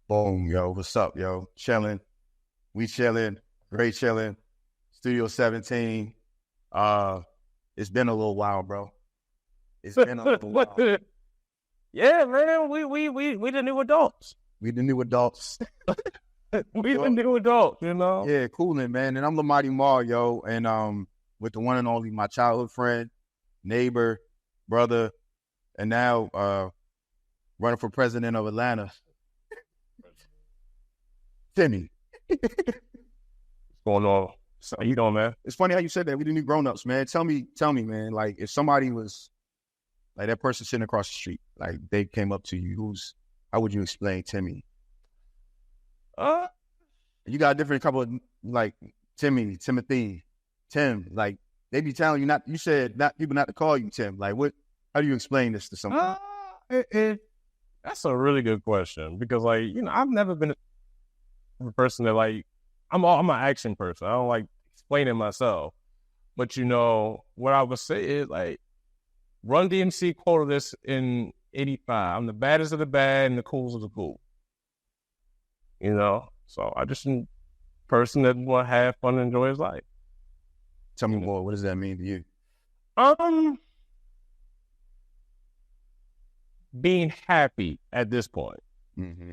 Boom, yo. What's up, yo? Chillin. We chillin. Great chillin. Studio 17. It's been a little while, bro. It's been a little while. Yeah, man. We the new adults. We the new adults. We the new adults, you know? Yeah, coolin', man. And I'm Lamati Mar, yo. And with the one and only my childhood friend, neighbor, brother, and now running for president of Atlanta. Timmy. What's going on? How you doing, man? It's funny how you said that. We the new grown-ups, man. Tell me, man, like if somebody was like that person sitting across the street, like they came up to you, how would you explain Timmy? You got a different couple of like Timmy, Timothy, Tim, like they be telling you you said people not to call you Tim. Like how do you explain this to someone? That's a really good question because like, I've never been a person that like, I'm an action person. I don't like explaining myself. But what I would say is like Run DMC quoted this in 85. I'm the baddest of the bad and the coolest of the cool. So I just a person that want to have fun and enjoy his life. Tell me more. What does that mean to you? Being happy at this point. Mm-hmm.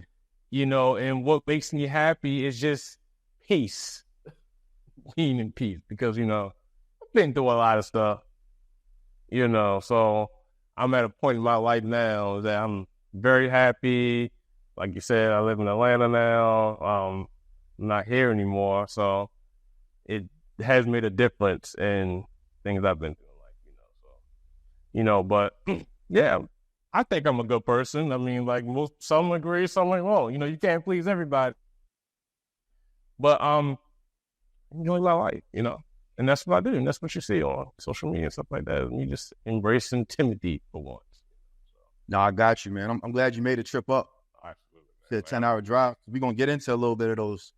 And what makes me happy is just peace. Being in peace. Because, I've been through a lot of stuff. So I'm at a point in my life now that I'm very happy. Like you said, I live in Atlanta now. I'm not here anymore. So it has made a difference in things I've been through in life, but yeah, I think I'm a good person. I mean, like some agree, some like, well, you can't please everybody. But enjoy my life, and that's what I do, and that's what you see on social media and stuff like that. Me just embracing Timothy for once. No, I got you, man. I'm glad you made a trip up. Absolutely. It's a 10-hour drive. We're gonna get into a little bit of those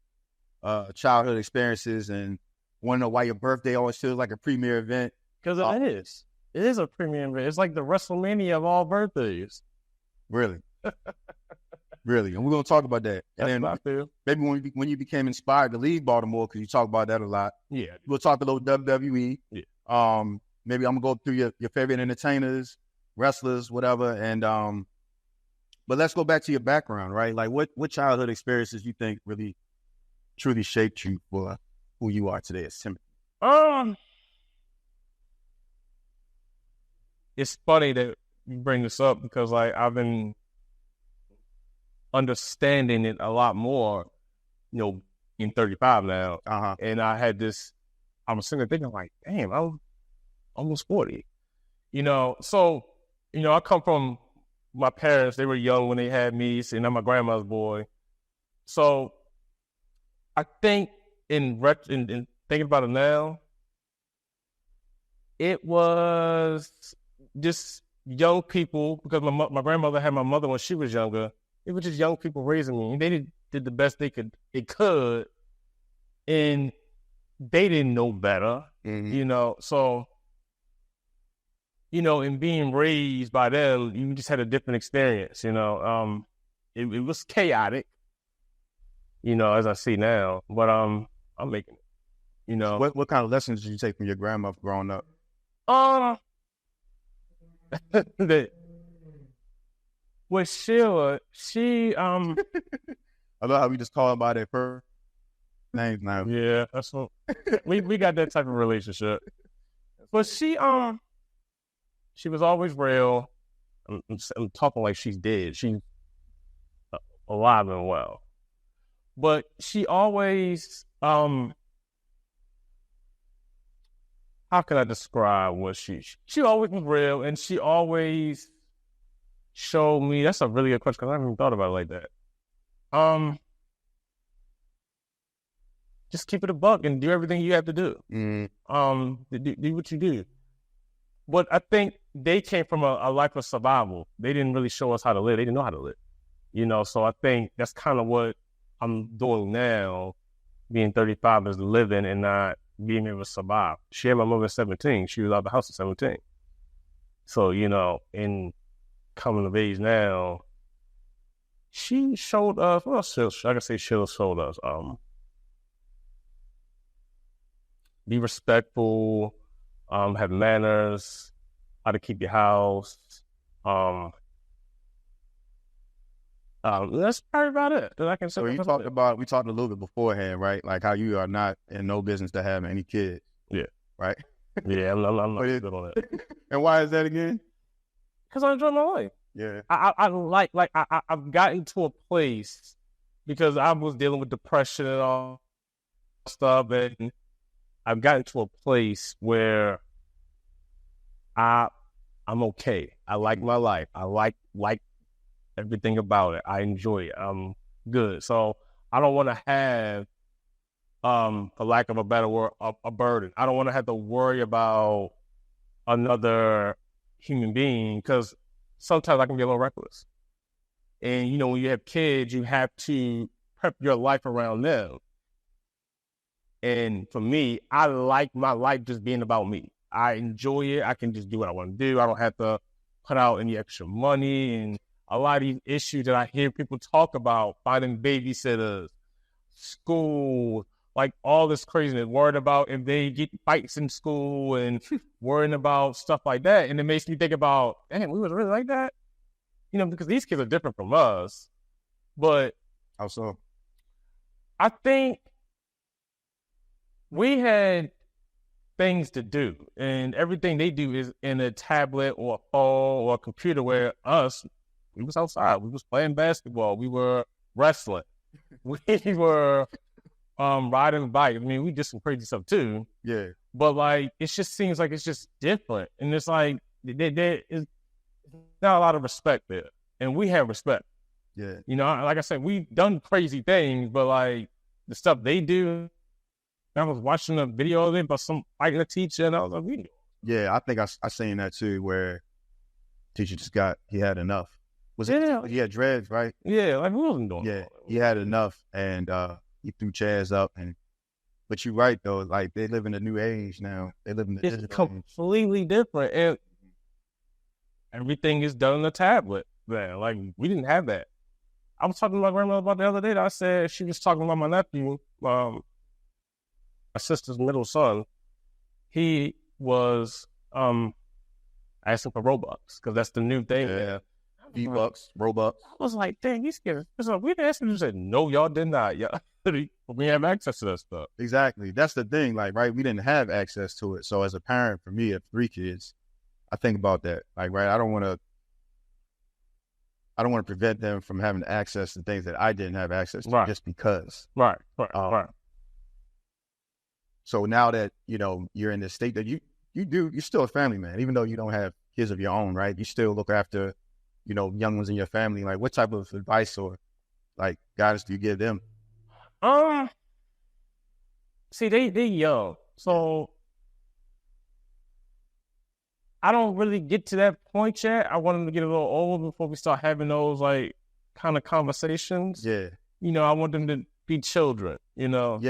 childhood experiences, and want to know why your birthday always feels like a premier event. Because it is. It is a premium event. It's like the WrestleMania of all birthdays. Really? Really. And we're going to talk about that. That's and what I feel. Maybe when you became inspired to leave Baltimore, because you talk about that a lot. Yeah. We'll talk a little WWE. Yeah. Maybe I'm going to go through your favorite entertainers, wrestlers, whatever. And but let's go back to your background, right? Like what childhood experiences you think really, truly shaped you for who you are today as Timothy? It's funny that you bring this up because like I've been understanding it a lot more, in 35 now. And I had I'm sitting there thinking like, damn, I'm almost 40. So, I come from my parents, they were young when they had me, and I'm my grandma's boy. So I think in thinking about it now, it was just young people, because my grandmother had my mother when she was younger. It was just young people raising me. They did the best they could, and they didn't know better, So, in being raised by them, you just had a different experience, It was chaotic, as I see now, but I'm making it, What kind of lessons did you take from your grandma growing up? With Sheila, she I love how we just call her by their first names now. Yeah, that's what we got that type of relationship. But she was always real. I'm talking like she's dead. She's alive and well. But she always how can I describe what she always was real, and she always showed me. That's a really good question because I haven't even thought about it like that. Just keep it a buck and do everything you have to do. Do what you do. But I think they came from a life of survival. They didn't really show us how to live. They didn't know how to live. So I think that's kind of what I'm doing now, being 35, is living and not being able to survive. She had my mother at 17. She was out of the house at 17. So, in coming of age now, she showed us, what else I can say she showed us? Be respectful, have manners, how to keep your house. That's probably about it that I can say. So we talked a little bit beforehand, right? Like how you are not in no business to have any kids. Yeah. Right? Yeah, I'm not good on it. And why is that again? Because I enjoy my life. Yeah. I've gotten to a place because I was dealing with depression and all stuff, and I've gotten to a place where I'm okay. I like my life. I like everything about it. I enjoy it. I'm good. So I don't want to have, for lack of a better word, a burden. I don't want to have to worry about another human being because sometimes I can be a little reckless. And, you know, when you have kids, you have to prep your life around them. And for me, I like my life just being about me. I enjoy it. I can just do what I want to do. I don't have to put out any extra money. And a lot of these issues that I hear people talk about, finding babysitters, school, like all this craziness, worried about if they get fights in school and worrying about stuff like that. And it makes me think about, damn, we was really like that? You know, because these kids are different from us. But how so? I think we had things to do, and everything they do is in a tablet or a phone or a computer, where we was outside. We was playing basketball. We were wrestling. We were riding a bike. I mean, we did some crazy stuff too. Yeah. But like, it just seems like it's just different. And it's like, there is not a lot of respect there. And we have respect. Yeah. You know, like I said, we've done crazy things, but like the stuff they do, I was watching a video of it about some fighting a teacher, and I was like, yeah, I think I seen that too, where teacher just he had enough. Was it? Yeah. He had dreads, right? Yeah, like we wasn't doing Yeah, he had enough, and he threw chairs up. But you're right though, like they live in a new age now. They live in the it's completely different, and everything is done on the tablet. Man, like we didn't have that. I was talking to my grandmother about the other day. I said she was talking about my nephew, my sister's middle son. He was asking for Robux because that's the new thing. Yeah. V-Bucks, Robux. I was like, dang, these kids. So we asked him, said, no, y'all did not. Yeah, we have access to that stuff. Exactly. That's the thing. Like, right, we didn't have access to it. So as a parent, for me, of 3 kids, I think about that. Like, right, I don't want to prevent them from having access to things that I didn't have access to just because. Right. So now that, you know, you're in this state that you're still a family man, even though you don't have kids of your own, right? You still look after, you know, young ones in your family. Like, what type of advice or like guidance do you give them? See, they young, so I don't really get to that point yet. I want them to get a little older before we start having those like kind of conversations. Yeah, you know, I want them to be children. You know,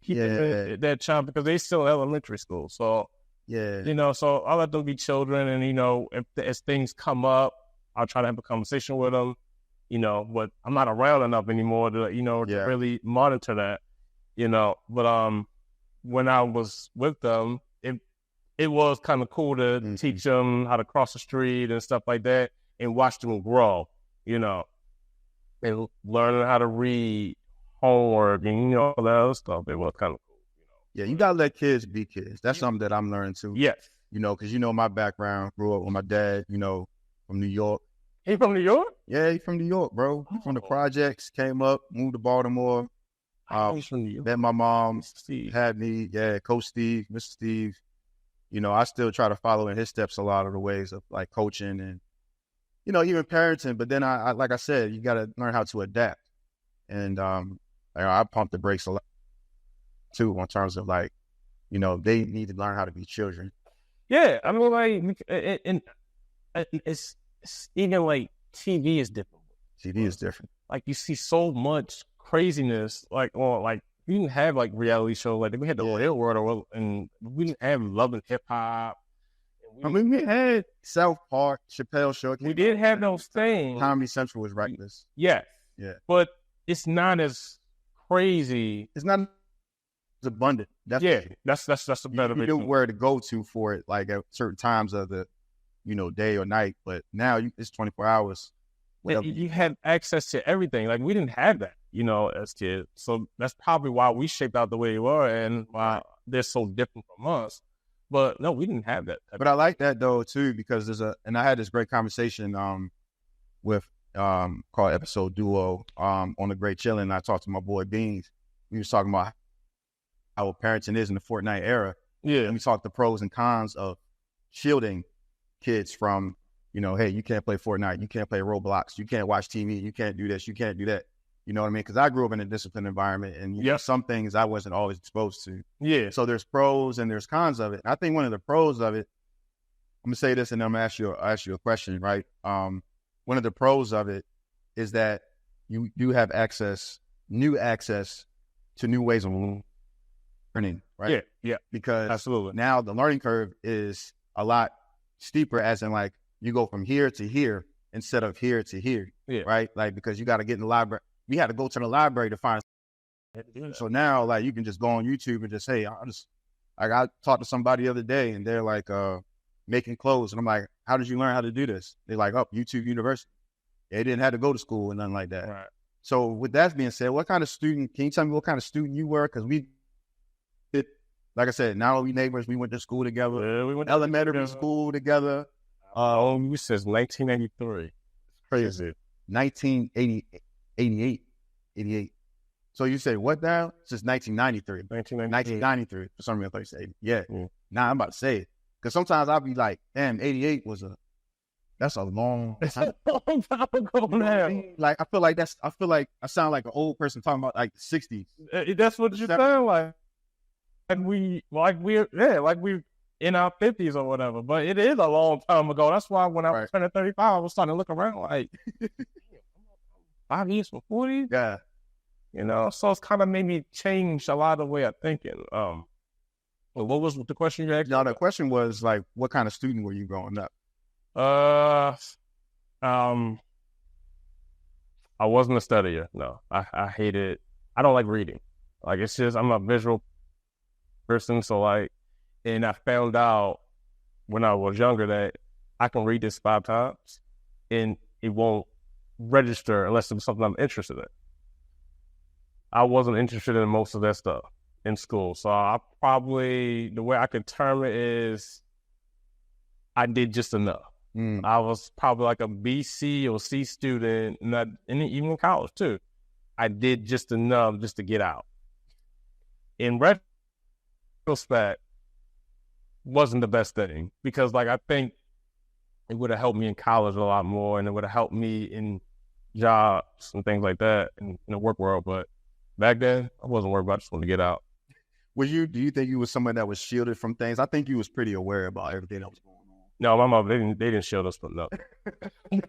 keep that child because they still in elementary school. So yeah, you know, so I'll let them be children, and you know, as things come up, I'll try to have a conversation with them. You know, but I'm not around enough anymore to to really monitor that. You know, but when I was with them, it was kind of cool to teach them how to cross the street and stuff like that, and watch them grow. You know, and learning how to read, homework, and you know all that other stuff. It was kind of cool. You know, yeah, you gotta let kids be kids. That's something that I'm learning too. Yes, you know, because you know my background. Grew up with my dad. You know, from New York. He from New York? Yeah, he's from New York, bro. He's from the projects. Came up, moved to Baltimore. He's from New York. Met my mom. Steve. Had me. Yeah, Coach Steve, Mr. Steve. You know, I still try to follow in his steps a lot of the ways of like coaching and, you know, even parenting. But then I like I said, you got to learn how to adapt. And I pump the brakes a lot too in terms of like, you know, they need to learn how to be children. Yeah, I mean, like, and it's even like TV is different. TV is different. Like you see so much craziness, like we didn't have like reality shows. Like we had the Real World, and we didn't have Love and Hip Hop. I mean, we had South Park, Chappelle Show. We did have those things. Comedy Central was reckless. Yes. Yeah. But it's not as crazy. It's not as abundant. That's the better. You knew where to go to for it, like at certain times of the, day or night. But now it's 24 hours. You had access to everything. Like we didn't have that, as kids. So that's probably why we shaped out the way we were and why they're so different from us. But no, we didn't have that. But I like that though too, because and I had this great conversation with called Episode Duo on the great Chillin. I talked to my boy Beans. We was talking about how parenting is in the Fortnite era. Yeah. And we talked the pros and cons of shielding kids from, hey, you can't play Fortnite, you can't play Roblox, you can't watch TV, you can't do this, you can't do that. You know what I mean? Because I grew up in a disciplined environment, and some things I wasn't always exposed to. Yeah. So there's pros and there's cons of it. I think one of the pros of it, I'm gonna say this, and then I'm gonna ask you a question, right? One of the pros of it is that you do have new access to new ways of learning, right? Yeah. Because absolutely. Now the learning curve is a lot steeper, as in like you go from here to here instead of here to here, right? Like because you got to get in the library. We had to go to the library to find. So now, like, you can just go on YouTube and just, hey, I talked to somebody the other day, and they're like making clothes, and I'm like, how did you learn how to do this? They're like, YouTube University. They didn't have to go to school and nothing like that. Right. So with that being said, what kind of student? Can you tell me what kind of student you were? Because like I said, now we neighbors. We went to school together. Yeah, we went to elementary school together. We since 1983. It's crazy. 88. So you say what now? Since 1993. 1993. For some reason, I thought you said 80. Yeah. Nah, I'm about to say it. Because sometimes I'll be like, damn, 88 that's a long time. Long time ago now. Like, I feel like I sound like an old person talking about like the 60s. That's what you sound like. And we're in our 50s or whatever. But it is a long time ago. That's why when I was turning 35, I was starting to look around like, 5 years from 40? Yeah. So it's kind of made me change a lot of the way I'm thinking. What was the question you asked? No, the question was like, what kind of student were you growing up? I wasn't a studier. No, I hated. I don't like reading. Like it's just I'm a visual person. So and I found out when I was younger that I can read this 5 times and it won't register unless it's something I'm interested in. I wasn't interested in most of that stuff in school. So the way I could term it is I did just enough. I was probably like a B, C, or C student, and even in college too. I did just enough just to get out. In retrospect, wasn't the best thing because I think it would have helped me in college a lot more, and it would have helped me in jobs and things like that in the work world. But back then, I wasn't worried about it. I just wanted to get out. Do you think you was someone that was shielded from things? I think you was pretty aware about everything that was going on. No, my mom, they didn't shield us from nothing.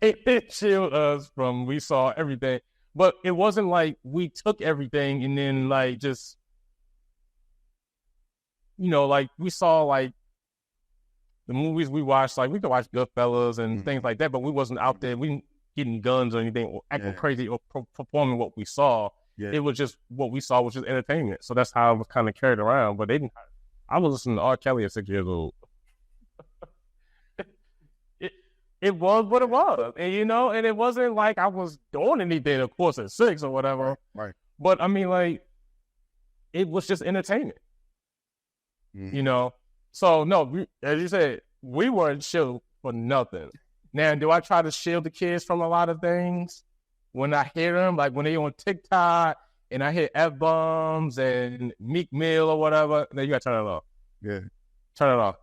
They didn't shield us from, we saw everything. But it wasn't like we took everything and then just, we saw the movies we watched, we could watch Goodfellas and things like that, but we wasn't out there, we didn't getting guns or anything or acting crazy or performing what we saw. Yeah. It was just what we saw, which is entertainment. So that's how I was kind of carried around. But I was listening to R. Kelly at 6 years old. It was what it was. And, and it wasn't like I was doing anything, of course, at 6 or whatever. Right. But I mean, it was just entertainment. So no, as you said, we weren't shielded for nothing. Now, do I try to shield the kids from a lot of things? When I hear them, when they on TikTok and I hear F-bombs and Meek Mill or whatever, then you got to turn it off. Yeah. Turn it off.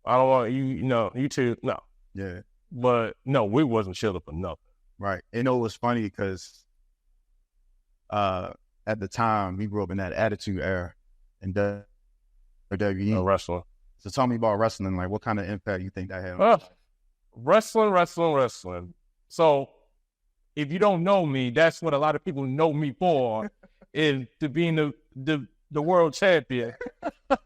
I don't want you too. No. Yeah. But no, we wasn't shielded for nothing. Right. It was funny because at the time, we grew up in that Attitude Era and WWE. Wrestling. So tell me about wrestling. What kind of impact you think that had? Wrestling. So if you don't know me, that's what a lot of people know me for, is to being the world champion. But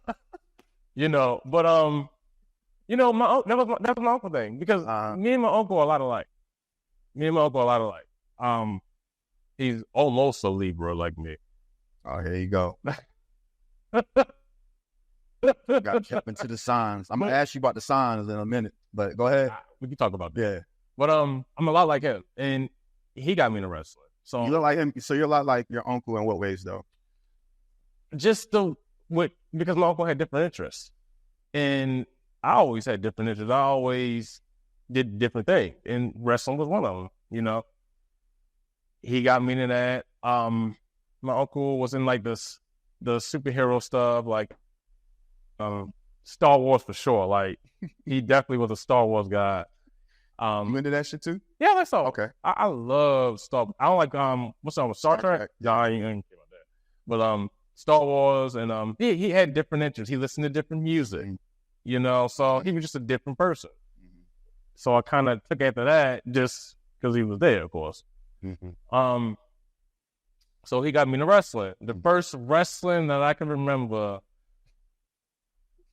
You know, that was my uncle thing because me and my uncle are a lot alike. He's almost a Libra like me. Oh, here you go. Got kept into the signs. I'm gonna ask you about the signs in a minute, but go ahead. We can talk about that. Yeah. But I'm a lot like him, and he got me into wrestling. So you look like him. So you're a lot like your uncle in what ways, though? Just because my uncle had different interests, and I always had different interests. I always did different things, and wrestling was one of them. You know, he got me into that. My uncle was in like the superhero stuff, like Star Wars for sure. Like he definitely was a Star Wars guy. You into that shit too? Yeah, that's all. Okay. I love Star. I don't like what's on Star Trek. Yeah, I ain't care about that. But Star Wars and he had different interests. He listened to different music, you know. So he was just a different person. Mm-hmm. So I kind of took after that just because he was there, of course. Mm-hmm. So he got me into wrestling. The first wrestling that I can remember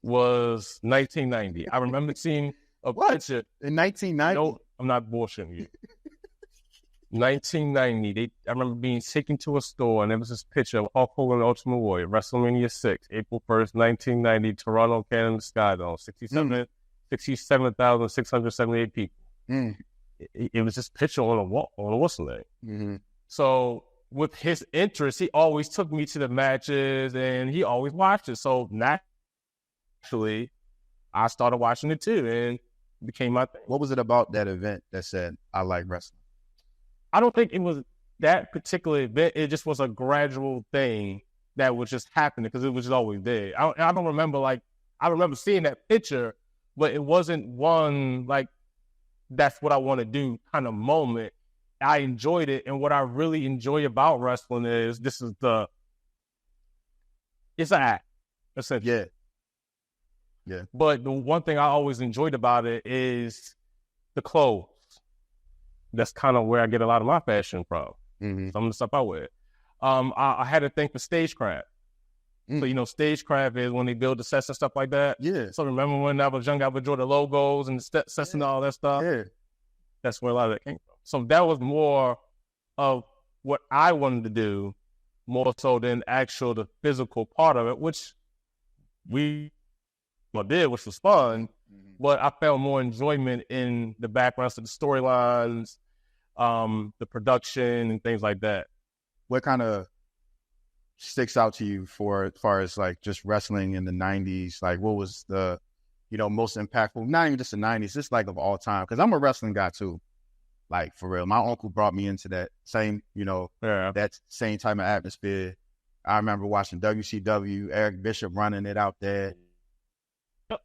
was 1990. I remember seeing a picture in 1990. No, I'm not bullshitting you. 1990. I remember being taken to a store, and there was this picture of Hulk Hogan, the Ultimate Warrior, WrestleMania 6, April 1st, 1990, Toronto, Canada, Skydome, 67,678 people. It was just picture on a wall, on a whistle leg. Mm-hmm. So with his interest, he always took me to the matches, and he always watched it. So naturally, I started watching it too, and it became my thing. What was it about that event that said, I like wrestling? I don't think it was that particular event. It just was a gradual thing that was just happening because it was just always there. I don't remember, I remember seeing that picture, but it wasn't one, like, that's what I want to do kind of moment. I enjoyed it, and what I really enjoy about wrestling is it's an act, essentially. Yeah. But the one thing I always enjoyed about it is the clothes. That's kind of where I get a lot of my fashion from. Mm-hmm. Some of the stuff I wear. I had a thing for stagecraft. So, you know, stagecraft is when they build the sets and stuff like that. Yeah. So remember when I was young, I would draw the logos and the sets and all that stuff? Yeah. That's where a lot of that came from. So that was more of what I wanted to do, more so than the physical part of it, which we did, which was fun. But I found more enjoyment in the backgrounds of the storylines, the production, and things like that. What kind of sticks out to you as far as like just wrestling in the 90s? Like what was the, most impactful, not even just the 90s, just like of all time? Because I'm a wrestling guy too. Like for real. My uncle brought me into that same, that same type of atmosphere. I remember watching WCW, Eric Bishop running it out there.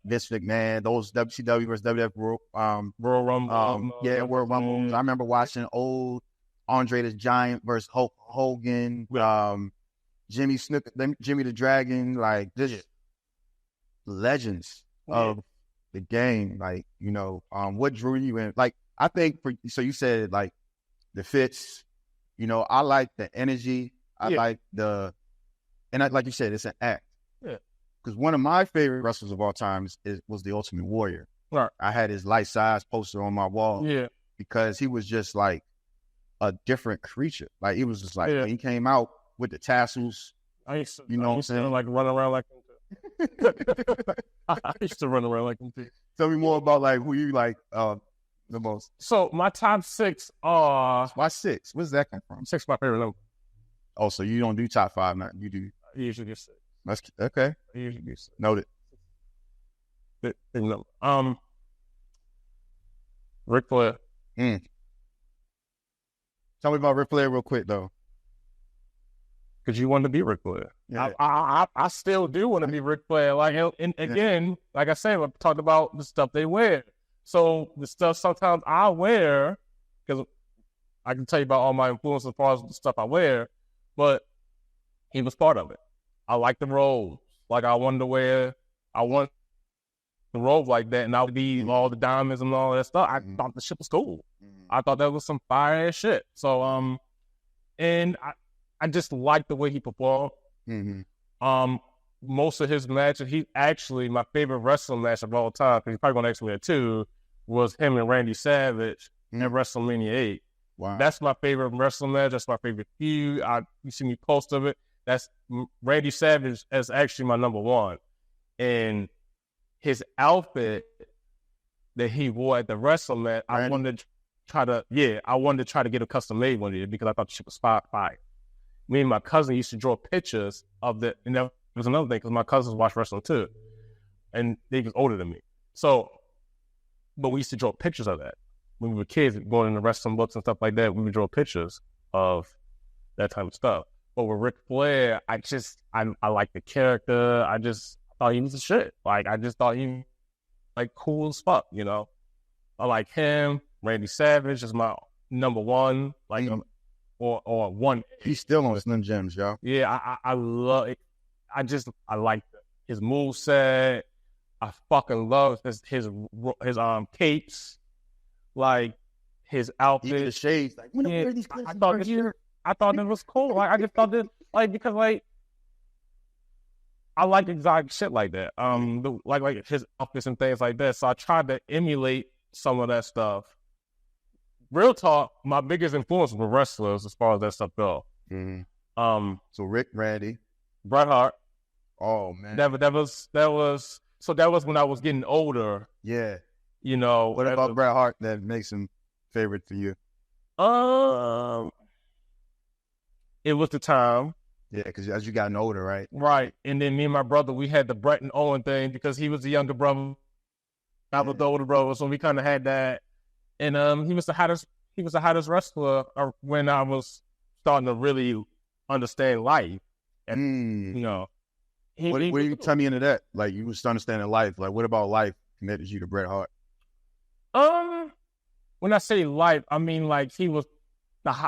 Vince McMahon, those WCW versus WWF Royal Rumble. World Rumble. I remember watching old Andre the Giant versus Hulk Hogan, Jimmy the Dragon, like this legends of the game. Like, what drew you in? Like, I think so you said like the fits, I like the energy. I like like you said, it's an act. Yeah. Because one of my favorite wrestlers of all time was the Ultimate Warrior. Right. I had his life-size poster on my wall. Yeah. Because he was just like a different creature. Like he was just like when he came out with the tassels. I used to like run around like him too. I used to run around like him too. Tell me more about like who you like the most. So my top 6 are. Why 6? Where's that come from? 6 my favorite number. Oh, so you don't do top 5 now? You do. I usually get 6. That's okay. I usually get 6. Noted. Big number. Ric Flair. Tell me about Ric Flair real quick though. Because you want to be Ric Flair. Yeah. I still do want to be Ric Flair. Like, and again, like I said, I talked about the stuff they wear. So the stuff sometimes I wear, because I can tell you about all my influences as far as the stuff I wear, but he was part of it. I like the robes. Like I want the robe like that, and I would be all the diamonds and all that stuff. I thought the shit was cool. I thought that was some fire ass shit. So and I just liked the way he performed. most of his matches, he actually, my favorite wrestling match of all time, because he's probably going to ask me that too, was him and Randy Savage at WrestleMania 8. Wow. That's my favorite wrestling match. That's my favorite feud. You see me post of it. That's Randy Savage is actually my number one. And his outfit that he wore at the wrestling match, I wanted to try to get a custom made one of it because I thought the shit was fire. Me and my cousin used to draw pictures of the, and that was another thing because my cousins watch wrestling too, and they was older than me. So, but we used to draw pictures of that when we were kids, going into wrestling books and stuff like that. We would draw pictures of that type of stuff. But with Ric Flair, I like the character. I just thought he was the shit. Like, I just thought he like cool as fuck, you know. I like him. Randy Savage is my number one, like, or one. He's still on Slim Jims, y'all. Yeah, I love it. I like his moveset. I fucking love his capes, like his outfit. Even the shades, like, when yeah, these I thought that was cool. Like, I just thought this, like, because like I like exotic shit like that. Like his outfits and things like that. So I tried to emulate some of that stuff. Real talk, my biggest influence were wrestlers as far as that stuff go. Mm-hmm. So Rick, Randy, Bret Hart. Oh man, that was when I was getting older. Yeah, you know. What about Bret Hart that makes him favorite for you? It was the time. Yeah, because as you gotten older, right? Right, and then me and my brother, we had the Bret and Owen thing because he was the younger brother, I was the older brother, so we kind of had that. And he was the hottest wrestler when I was starting to really understand life. And you know, what do you tell me into that? Like, you was understanding life. Like, what about life connected you to Bret Hart? When I say life, I mean like he was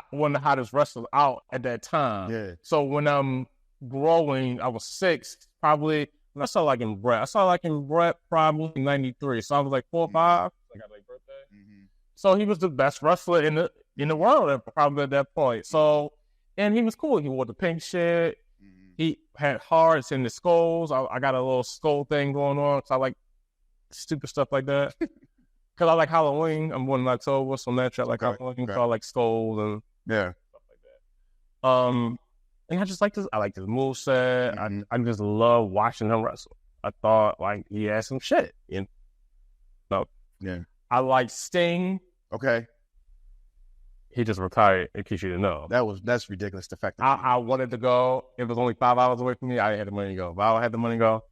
one of the hottest wrestlers out at that time. Yeah. So when I'm growing, I was 6, probably. When I saw like in Bret probably in 93. So I was like 4 or 5. I got like birthday. Mm-hmm. So he was the best wrestler in the world probably at that point. So, and he was cool. He wore the pink shit. Mm-hmm. He had hearts in the skulls. I got a little skull thing going on. So I like stupid stuff like that. Because I like Halloween. I'm born in October, so naturally I like Halloween. So I like skulls and stuff like that. And I just like this. I like his moveset. Mm-hmm. I just love watching him wrestle. I thought like he had some shit. You know? Yeah. I like Sting. Okay. He just retired, in case you didn't know. That's ridiculous. The fact that I wanted to go. It was only 5 hours away from me. I had the money to go. If I had the money to go,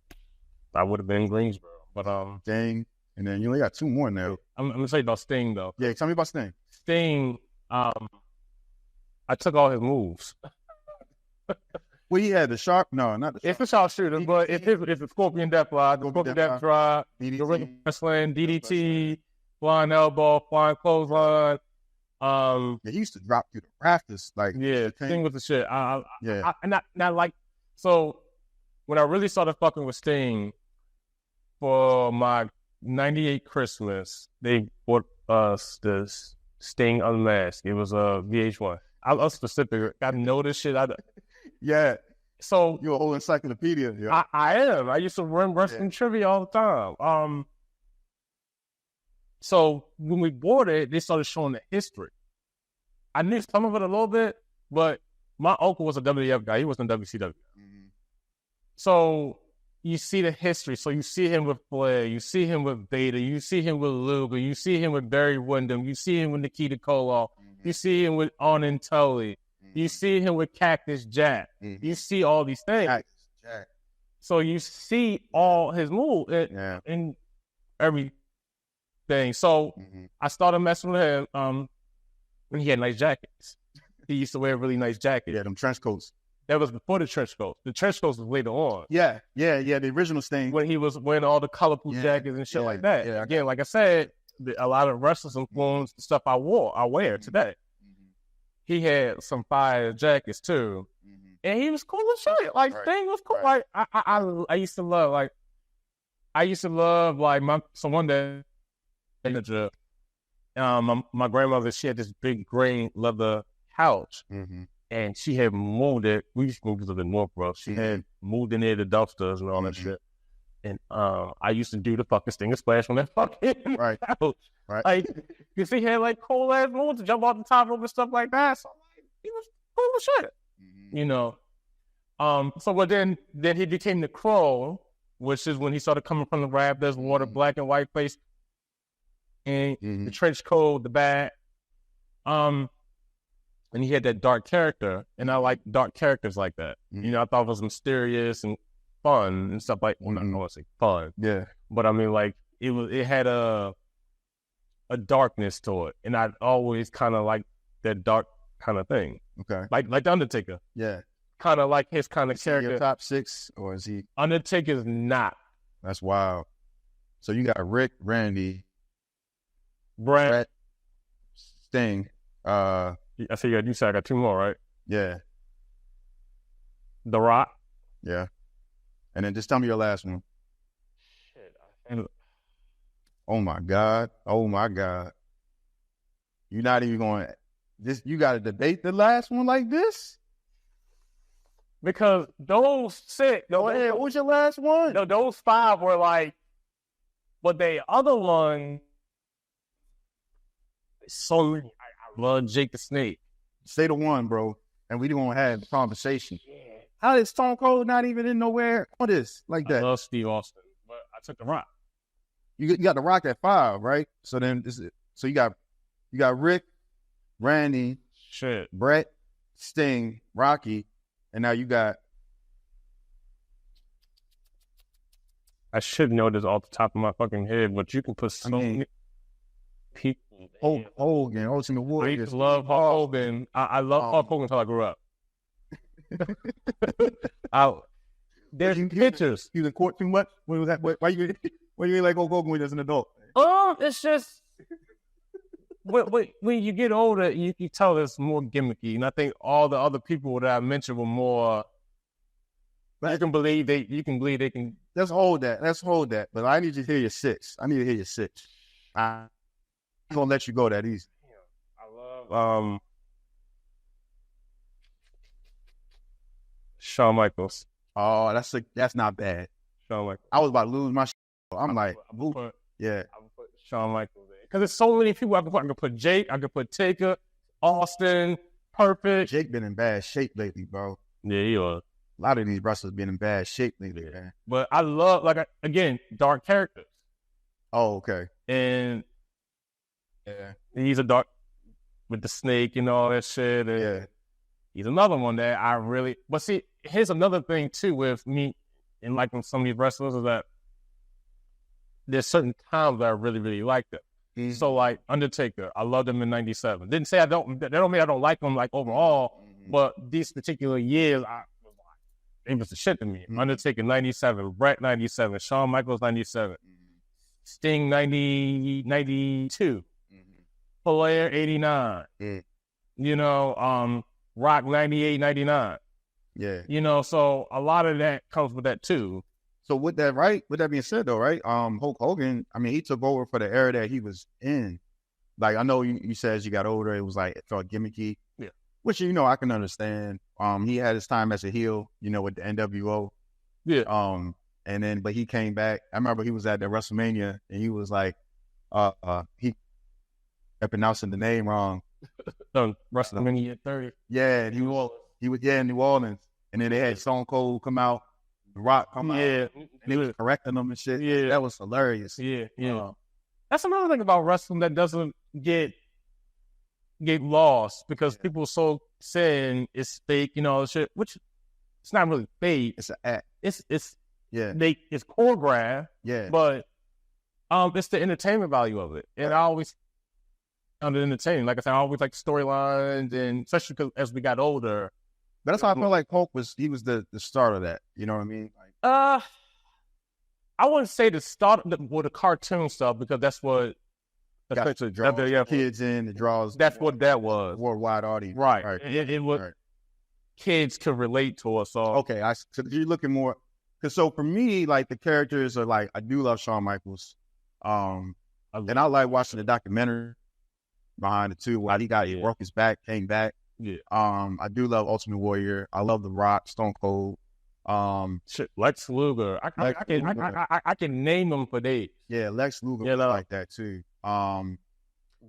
I would have been in Greensboro. But Sting, and then you only got 2 more now. I'm gonna say about Sting though. Yeah, tell me about Sting. Sting, I took all his moves. Well, he had the sharp. No, not the sharp. It's the sharpshooter, but it's the Scorpion Death Fly, the Scorpion Death Drop, the Ring Wrestling, DDT, flying elbow, flying clothesline. Yeah, he used to drop through the rafters. Like, yeah, Sting was the shit. So when I really started fucking with Sting for my 98 Christmas, they bought us this Sting Unmasked. It was a VH1. I was specific. I know this shit. Yeah. So you're a whole encyclopedia. Yeah. I am. I used to run wrestling trivia all the time. So when we bought it, they started showing the history. I knew some of it a little bit, but my uncle was a WWF guy. He wasn't WCW. Mm-hmm. So you see the history. So you see him with Flair. You see him with Vader. You see him with Luger. You see him with Barry Windham. You see him with Nikita Koloff. Mm-hmm. You see him with Arn Tully. Mm-hmm. You see him with Cactus Jack. Mm-hmm. You see all these things. Cactus Jack. So you see all his moves and everything. So I started messing with him when he had nice jackets. He used to wear really nice jackets. Yeah, them trench coats. That was before the trench coats. The trench coats was later on. Yeah, the original Sting. When he was wearing all the colorful jackets and shit like that. Yeah, again, like I said, a lot of wrestlers influenced the stuff I wear today. Mm-hmm. He had some fire jackets too. Mm-hmm. And he was cool as shit. Like, Sting was cool. Right. Like, I used to love, so one day, my grandmother, she had this big green leather couch. Mm-hmm. and she had moved it. We used to move to the North, bro. She had moved in there the dumpsters and all that shit. And I used to do the fucking Stinger Splash on that fucking couch. Right. Like, you see, he had like cool ass moves to jump off the top rope and stuff like that. So like, he was cool as shit. You know. So but then he became the Crow, which is when he started coming from the Raptors, wore the black and white face, and the trench coat, the bat. And he had that dark character, and I like dark characters like that. You know, I thought it was mysterious and fun and stuff like. Well, I don't want to say fun, but I mean, like it had a darkness to it, and I always kind of like that dark kind of thing. Okay, like the Undertaker. Yeah, kind of like his kind of character. Your top 6, or is he? Undertaker's not. That's wild. So you got Rick, Randy, Brett, Sting. I see you said I got 2 more, right? Yeah. The Rock. Yeah. And then just tell me your last one. Shit. Oh my God. You're not even going this. You got to debate the last one like this? Because those 6. Go ahead. What was your last one? No, those 5 were like, but the other one, so many. I love Jake the Snake. Say the one, bro, and we don't have the conversation. Yeah. How is Stone Cold not even in nowhere on this like that? I love Steve Austin, but I took The Rock. You got The Rock at 5, right? So then so you got Rick, Randy, Brett, Sting, Rocky, and now you got. I should know this off the top of my fucking head, but you can put so many people. Hogan, Ultimate Warrior. I used to love Hulk Hogan. I love Hulk Hogan until I grew up. There's pictures. You was in court too much? When was that? Why you ain't like Hulk Hogan when you was an adult? It's just when you get older, you tell it's more gimmicky, and I think all the other people that I mentioned were more. You can believe they can. Let's hold that. But I need you to hear your 6. I need to hear your 6. I'm gonna let you go that easy. I love Shawn Michaels. Oh, that's not bad. Shawn Michaels. I was about to lose my shit. I'm like, I would put Shawn Michaels in. Because there's so many people I can put Jake, I can put Taker, Austin, Perfect. Jake been in bad shape lately, bro. Yeah, he was. A lot of these wrestlers been in bad shape lately, man. But I love, again, dark characters. Oh, okay. And he's a dark with the snake and all that shit. And he's another one that I really. But see, here's another thing too with me and liking some of these wrestlers is that there's certain times that I really, really like them. Mm-hmm. So like Undertaker, I loved him in '97. Didn't say I don't. That don't mean I don't like him like overall. Mm-hmm. But these particular years, it was the shit to me. Mm-hmm. Undertaker '97, Brett '97, Shawn Michaels '97, Sting 92. Flair 89, you know, Rock 98, 99. Yeah. You know, so a lot of that comes with that too. So with that being said though, right? Hulk Hogan, I mean, he took over for the era that he was in. Like I know you said as you got older, it was like it felt gimmicky. Yeah. Which I can understand. He had his time as a heel, with the NWO. Yeah. And then but he came back. I remember he was at the WrestleMania and he was like he kept pronouncing the name wrong. WrestleMania 30. Yeah, and he was in New Orleans. And then they had Stone Cold come out, The Rock come out. And he was correcting them and shit. Yeah. That was hilarious. Yeah. That's another thing about wrestling that doesn't get lost because people are so saying it's fake, shit, which it's not really fake. It's an act. It's choreographed. Yeah. But it's the entertainment value of it. And I always found it entertaining. Like I said, I always like storylines, and especially because as we got older. But that's how I feel like Hulk was the start of that. You know what I mean? I wouldn't say the start with the cartoon stuff because that's what essentially draws kids in. It draws. That's what that was. Worldwide audience. Right. It was kids could relate to us. So okay, so you're looking more. Because so for me, like the characters are like I do love Shawn Michaels, and I like watching the documentary behind it too. While he broke his back, came back. Yeah. I do love Ultimate Warrior. I love The Rock, Stone Cold. Shit, Lex Luger. I can name them for days. Yeah, Lex Luger was like that too.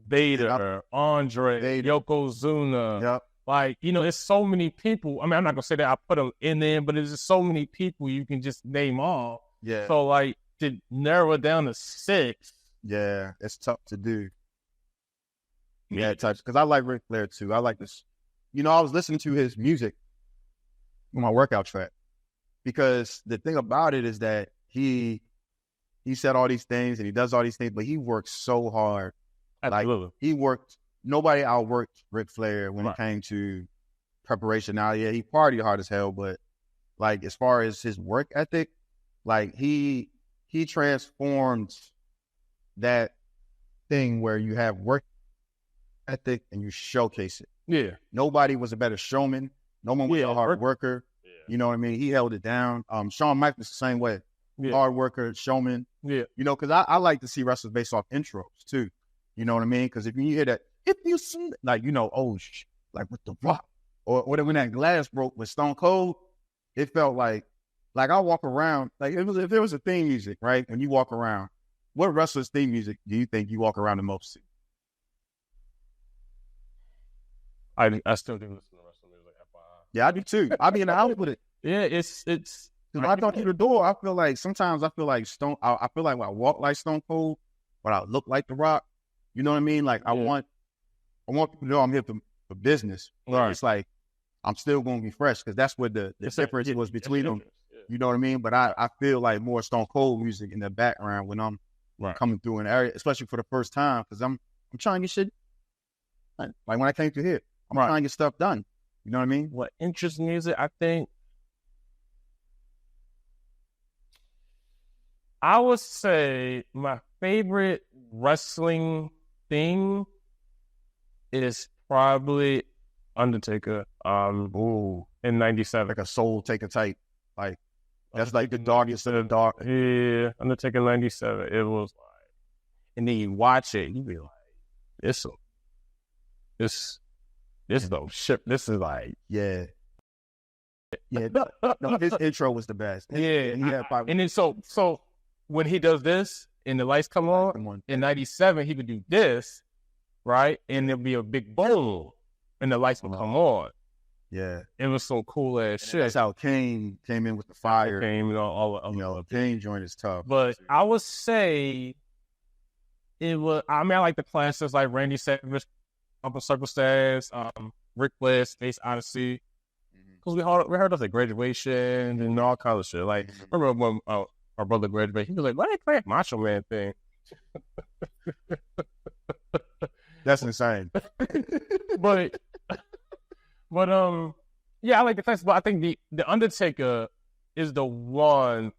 Vader, Andre, Yokozuna. Yep. Like, it's so many people. I mean, I'm not gonna say that I put them in there, but there's just so many people you can just name all. Yeah. So like to narrow it down to 6. Yeah, it's tough to do. Yeah, because I like Ric Flair too. I like this. I was listening to his music on my workout track because the thing about it is that he said all these things and he does all these things, but he works so hard. Absolutely. Like nobody outworked Ric Flair when it came to preparation. Now, yeah, he partied hard as hell, but like as far as his work ethic, like he transformed that thing where you have work ethic and you showcase it. Yeah. Nobody was a better showman. No one was a hard worker. Yeah. You know what I mean? He held it down. Shawn Michaels the same way. Yeah. Hard worker, showman. Yeah. Because I like to see wrestlers based off intros too. You know what I mean? Because if you hear that, if you see, like, like with The Rock, or when that glass broke with Stone Cold, it felt like I walk around, like if there was a theme music, right? When you walk around, what wrestler's theme music do you think you walk around the most to? I still do listen to wrestling music. Yeah, I do too. I be in the house with it. Yeah, it's. When I go through the door, I feel like I feel like when I walk like Stone Cold, but I look like The Rock. You know what I mean? Like I want people to know I'm here for business. Right. It's like I'm still going to be fresh because that's what the difference was between them. Yeah. You know what I mean? But I feel like more Stone Cold music in the background when I'm coming through an area, especially for the first time, because I'm trying to get shit. Like when I came through here, I'm trying to get stuff done. You know what I mean? What interests music, I think. I would say my favorite wrestling thing is probably Undertaker. In '97, like a soul taker type, like that's like the darkest of the dark. Yeah, Undertaker '97. It was like, and then you watch it, you be like, this dope shit. This is like, yeah. No, his intro was the best. And then so when he does this and the lights come on in '97, he would do this, right? And there'll be a big boom, and the lights will come on. Yeah, it was some cool ass shit. That's how Kane came in with the fire. Kane joint is tough. But I would say it was. I mean, I like the classics like Randy Savage, Circumstance, Ric Flair, Space Odyssey, because we heard of the Graduation and all kinds of shit. Like remember when our brother graduated, he was like, "Why they play Macho Man thing?" That's insane. But yeah, I like the classics. But I think the Undertaker is the one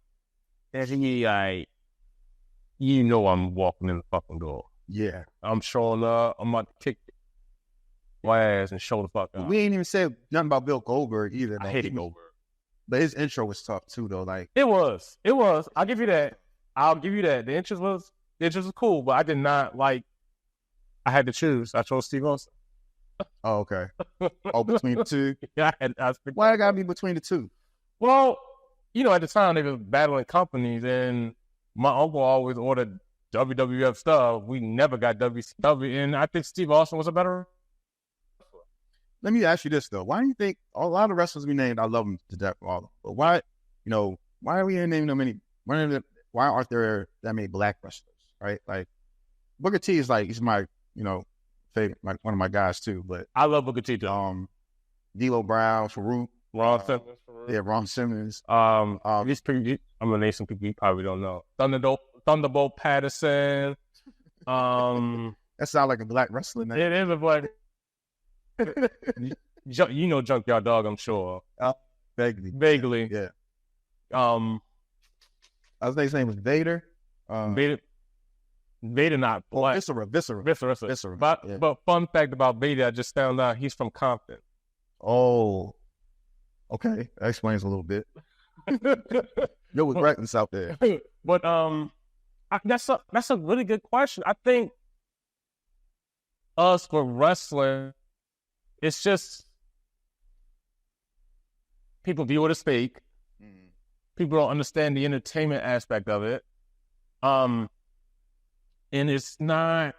that he like. I'm walking in the fucking door. Yeah, I'm showing up. I'm about to kick my ass and show the fuck up. We ain't even said nothing about Bill Goldberg either. I hated Goldberg, but his intro was tough too, though. Like it was. I'll give you that. The intro was cool, but I did not like. I had to choose. I chose Steve Austin. Oh, okay. Oh, between the two. Yeah, why I gotta be between the two? Well, at the time they were battling companies, and my uncle always ordered WWF stuff. We never got WCW, and I think Steve Austin was a better. Let me ask you this though: why do you think a lot of wrestlers we named? I love them to death, all of them. But why are we naming them many? Why aren't there that many black wrestlers? Right? Like Booker T is like he's my favorite, like one of my guys too. But I love Booker T too. D'Lo Brown, Farouk, Ron Simmons. Yeah, Ron Simmons. I'm gonna name some people you probably don't know. Thunderbolt Patterson. That sounds like a black wrestler name. It is a black. Junkyard Dog, I'm sure. Vaguely. Yeah. I was thinking his name was Vader. Vader not black. Viscera. But fun fact about Vader, I just found out he's from Compton. Oh. Okay. That explains a little bit. There was reckless out there. But that's a really good question. I think us for wrestling, it's just people view it as fake. Mm-hmm. People don't understand the entertainment aspect of it. And it's not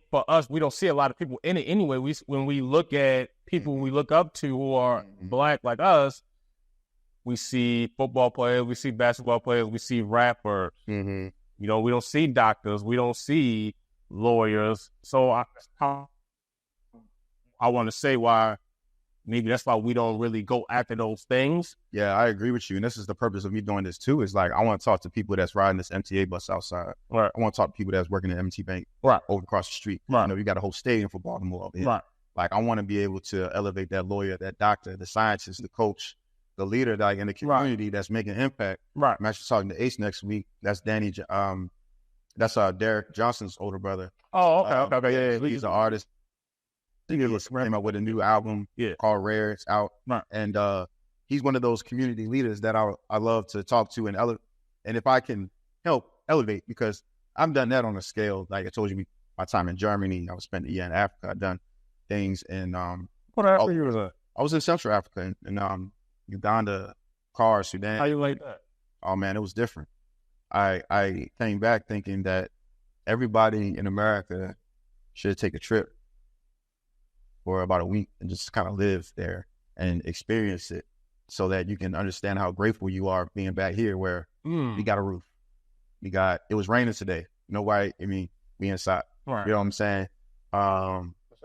for us, we don't see a lot of people in it anyway. When we look at people we look up to who are Black like us, we see football players, we see basketball players, we see rappers. Mm-hmm. You know, we don't see doctors, we don't see lawyers. So I want to say why maybe that's why we don't really go after those things. Yeah, I agree with you. And this is the purpose of me doing this too, is like I want to talk to people that's riding this MTA bus outside. Right. I want to talk to people that's working at MT Bank over across the street. Right. You know, you got a whole stadium for Baltimore over here. Right. Like I want to be able to elevate that lawyer, that doctor, the scientist, the coach, the leader like in the community that's making impact. Right. I'm actually talking to Ace next week. That's that's Derek Johnson's older brother. Oh, okay. Yeah. He's an artist. He came out with a new album called Rare. It's out. Right. And he's one of those community leaders that I love to talk to and if I can help elevate, because I've done that on a scale. Like I told you, my time in Germany, I was spent a year in Africa. I've done things in what Africa you was at? I was in Central Africa in Uganda, Sudan. How you like that? Oh man, it was different. I came back thinking that everybody in America should take a trip for about a week and just kind of live there and experience it, so that you can understand how grateful you are being back here where we got a roof. It was raining today. Nobody, we inside. Right. You know what I'm saying?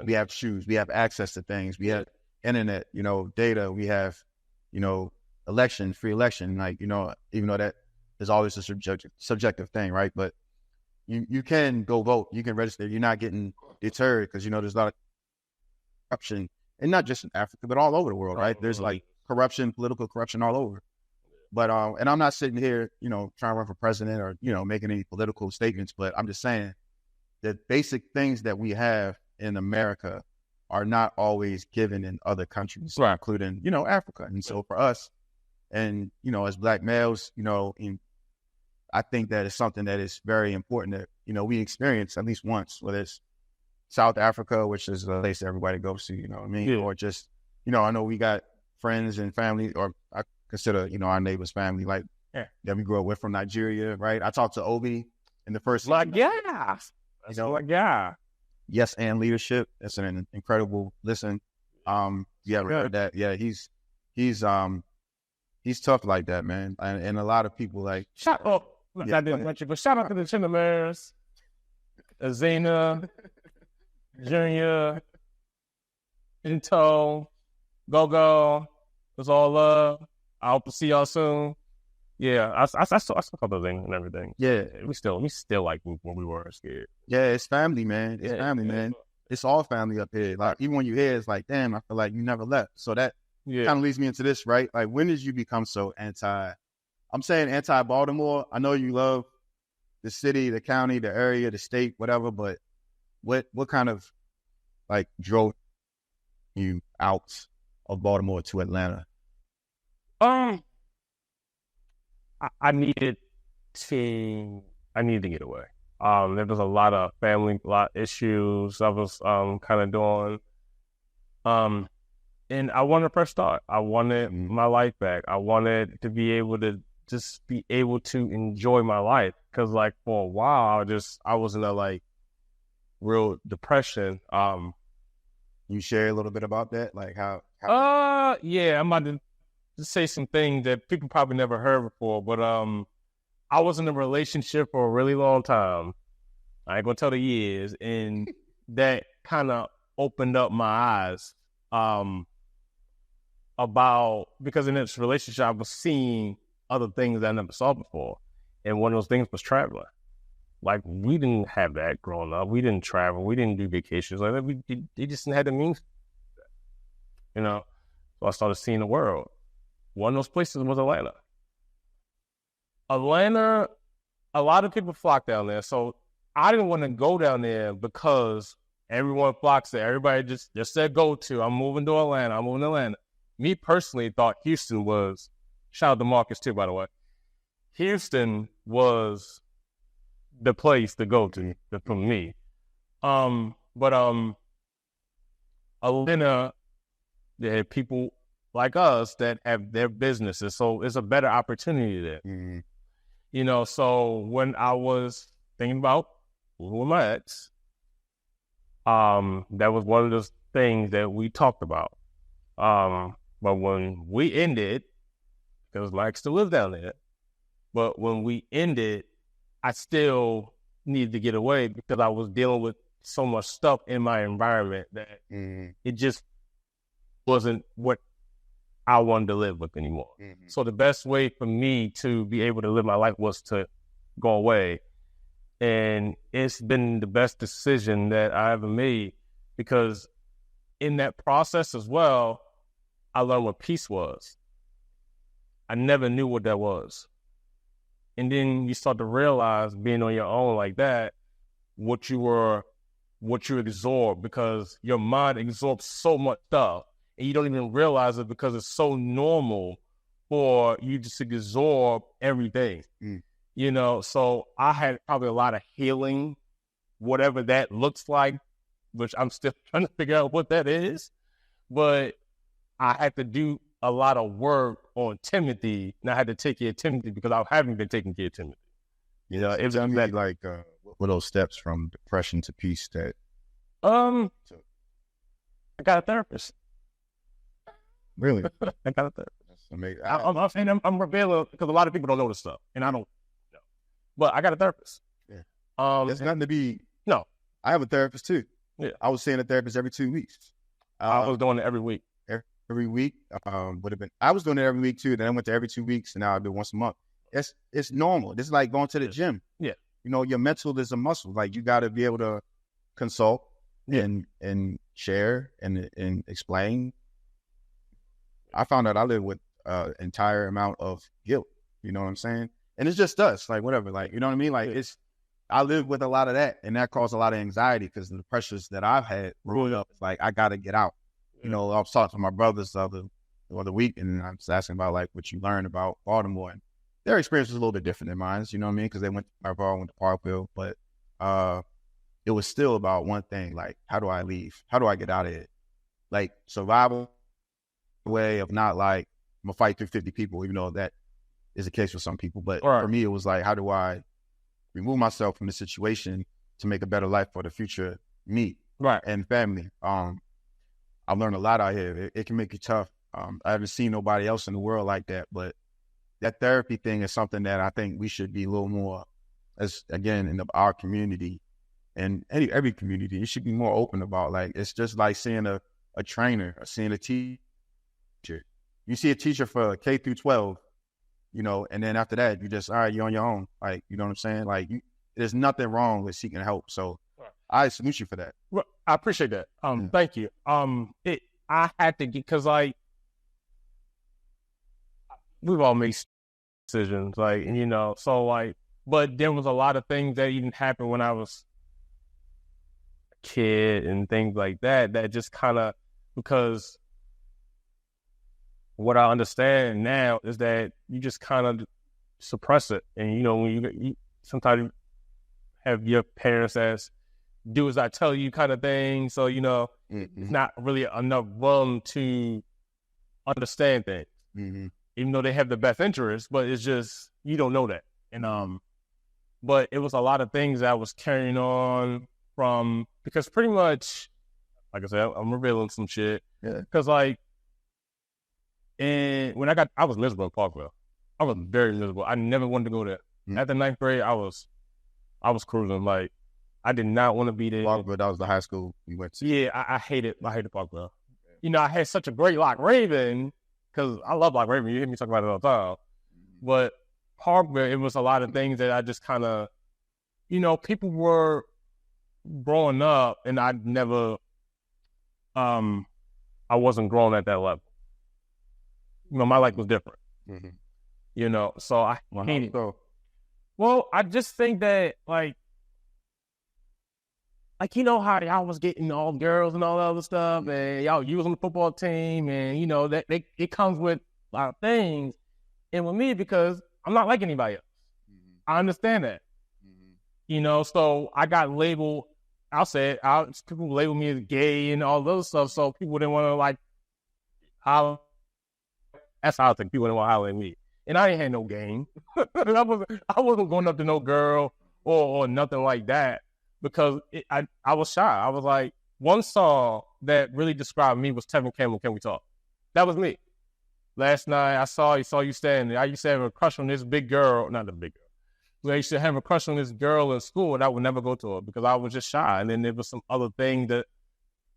We have shoes. We have access to things. We have internet, data. We have, free election. Like, even though that is always a subjective thing, right? But you can go vote. You can register. You're not getting deterred because, there's a lot of corruption, and not just in Africa, but all over the world, right? There's like corruption, political corruption all over. But, and I'm not sitting here, trying to run for president or, making any political statements, but I'm just saying that basic things that we have in America are not always given in other countries, including, Africa. And so for us, and, as Black males, I think that is something that is very important that, we experience at least once, whether it's South Africa, which is a place that everybody goes to, Yeah. or just, I know we got friends and family, or I consider, our neighbors family, like that we grew up with from Nigeria, right? I talked to Obi in the first Yes and Leadership. That's an incredible listen. Heard that. Yeah, he's tough like that, man. And a lot of people like shout out to the Chinamers, Azena, Junior, Into, Go. It's all love. I hope to see y'all soon. Yeah, I still call those things and everything. Yeah, we still like when we were scared. Yeah, it's family, man. It's family, man. It's all family up here. Like even when you hear, it's like, damn, I feel like you never left. So that kind of leads me into this, right? Like, when did you become so anti-Baltimore? I know you love the city, the county, the area, the state, whatever. But what kind of like drove you out of Baltimore to Atlanta? I needed to get away. There was a lot of family issues I was kind of doing. And I wanted a fresh start. I wanted my life back. I wanted to be able to just be able to enjoy my life. Because like for a while I was in a like real depression. You share a little bit about that? Like how yeah, I'm about to just say some things that people probably never heard before, but I was in a relationship for a really long time. I ain't gonna tell the years, and that kind of opened up my eyes about, because in this relationship I was seeing other things that I never saw before, and one of those things was traveling. Like, we didn't have that growing up. We didn't travel. We didn't do vacations like that. They just didn't have the means, So I started seeing the world. One of those places was Atlanta. Atlanta, a lot of people flock down there. So I didn't want to go down there because everyone flocks there. Everybody just said go to. I'm moving to Atlanta. Me personally thought Houston was, shout out to Marcus too, by the way. Houston was the place to go to for me. But Atlanta, there are people like us that have their businesses, so it's a better opportunity there. Mm-hmm. You know, so when I was thinking about moving with my ex, that was one of those things that we talked about. But when we ended, because my ex still lives down there, but when we ended, I still needed to get away because I was dealing with so much stuff in my environment that it just wasn't what I wanted to live with anymore. Mm-hmm. So the best way for me to be able to live my life was to go away. And it's been the best decision that I ever made because in that process as well, I learned what peace was. I never knew what that was. And then you start to realize being on your own like that, what you absorb, because your mind absorbs so much stuff and you don't even realize it because it's so normal for you just to absorb everything. You know, so I had probably a lot of healing, whatever that looks like, which I'm still trying to figure out what that is. But I had to do a lot of work on Timothy, and I had to take care of Timothy because I haven't been taking care of Timothy. You know, it was that, like, what were those steps from depression to peace that? I got a therapist. Really? I got a therapist. That's amazing. I'm revealing because a lot of people don't know this stuff, and I don't know. But I got a therapist. Yeah. There's nothing to be. No. I have a therapist too. Yeah. I was seeing a therapist every 2 weeks. I was doing it every week. Every week would have been. I was doing it every week too. Then I went to every 2 weeks, and now I do it once a month. It's normal. It's like going to the gym. Yeah. You know, your mental is a muscle. Like you got to be able to consult and share and explain. I found out I live with entire amount of guilt. You know what I'm saying? And it's just us, like whatever, like, you know what I mean? Like I live with a lot of that, and that caused a lot of anxiety because of the pressures that I've had growing up. It's like, I got to get out. You know, I was talking to my brothers the other week, and I was asking about like what you learned about Baltimore, and their experience was a little bit different than mine. You know what I mean? Because they went to Parkville, but it was still about one thing, like, how do I leave? How do I get out of it? Like, survival way of not like, I'm gonna fight through 50 people, even though that is the case for some people. But for me, it was like, how do I remove myself from the situation to make a better life for the future me and family? I've learned a lot out here. It can make you tough. I haven't seen nobody else in the world like that, but that therapy thing is something that I think we should be a little more, as again, in our community and every community, you should be more open about. Like, it's just like seeing a trainer or seeing a teacher. You see a teacher for K through 12, you know, and then after that, you just, all right, you're on your own. Like, you know what I'm saying? Like, there's nothing wrong with seeking help. So I salute you for that. Well, I appreciate that. Thank you. I had to get, cause like, we've all made decisions, like, you know, so like, but there was a lot of things that even happened when I was a kid and things like that, that just kind of, because what I understand now is that you just kind of suppress it. And, you know, when you sometimes have your parents as do as I tell you kind of thing. So, you know, it's not really enough room to understand things, even though they have the best interest, but it's just, you don't know that. And, but it was a lot of things that I was carrying on from, because pretty much, like I said, I'm revealing some shit. Yeah. Cause like, and when I was miserable in Parkville. I was very miserable. I never wanted to go there. At the 9th grade, I was cruising. Like, I did not want to be there. Parkville, that was the high school you went to. Yeah, I hated Parkville. Yeah. You know, I had such a great Lock Raven, because I love Lock Raven. You hear me talk about it all the time. But Parkville, it was a lot of things that I just kind of, you know, people were growing up, and I never, I wasn't growing at that level. You know, my life was different. You know, so I hated it. Well, I just think that, like, you know how y'all was getting all girls and all that other stuff, and you was on the football team, and, you know, that it comes with a lot of things. And with me, because I'm not like anybody else. I understand that. You know, so I got labeled I'll say it. People label me as gay and all those stuff, so people didn't want to like holler. That's how I think people didn't want to holler at me. And I ain't had no game. I wasn't going up to no girl or nothing like that because I was shy. I was like, one song that really described me was Tevin Campbell, Can We Talk? That was me. Last night I saw you standing there. I used to have a crush on this big girl, not the big girl. I used to have a crush on this girl in school and I would never go to her because I was just shy. And then there was some other thing that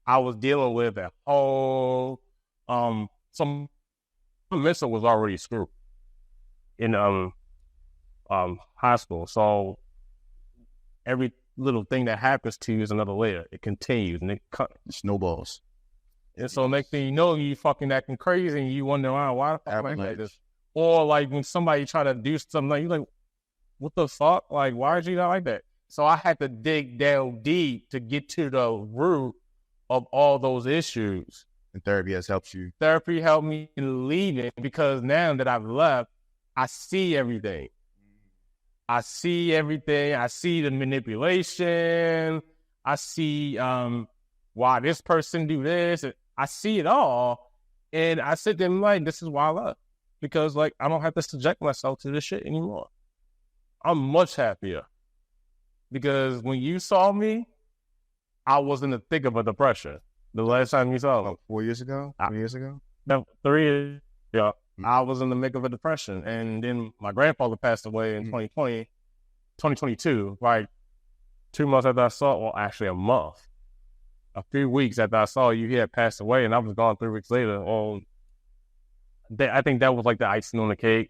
I was dealing with at home. Some mental was already screwed in high school. So every little thing that happens to you is another layer. It continues and it snowballs. And so next thing you know, you fucking acting crazy and you wonder, why the fuck am I like this? Or like when somebody try to do something, like, you're like, what the fuck? Like, why is you not like that? So I had to dig down deep to get to the root of all those issues. And therapy has helped you. Therapy helped me in leaving because now that I've left, I see everything. I see everything. I see the manipulation. I see why this person do this. I see it all. And I sit there and like, this is why I left. Because like, I don't have to subject myself to this shit anymore. I'm much happier. Because when you saw me, I was in the thick of a depression. The last time you saw me. 4 years ago? 3 years ago? No, 3 years. Yeah. I was in the thick of a depression. And then my grandfather passed away in 2022. Like 2 months after I saw, well, actually a month. A few weeks after I saw you, he had passed away, and I was gone 3 weeks later. I think that was like the icing on the cake,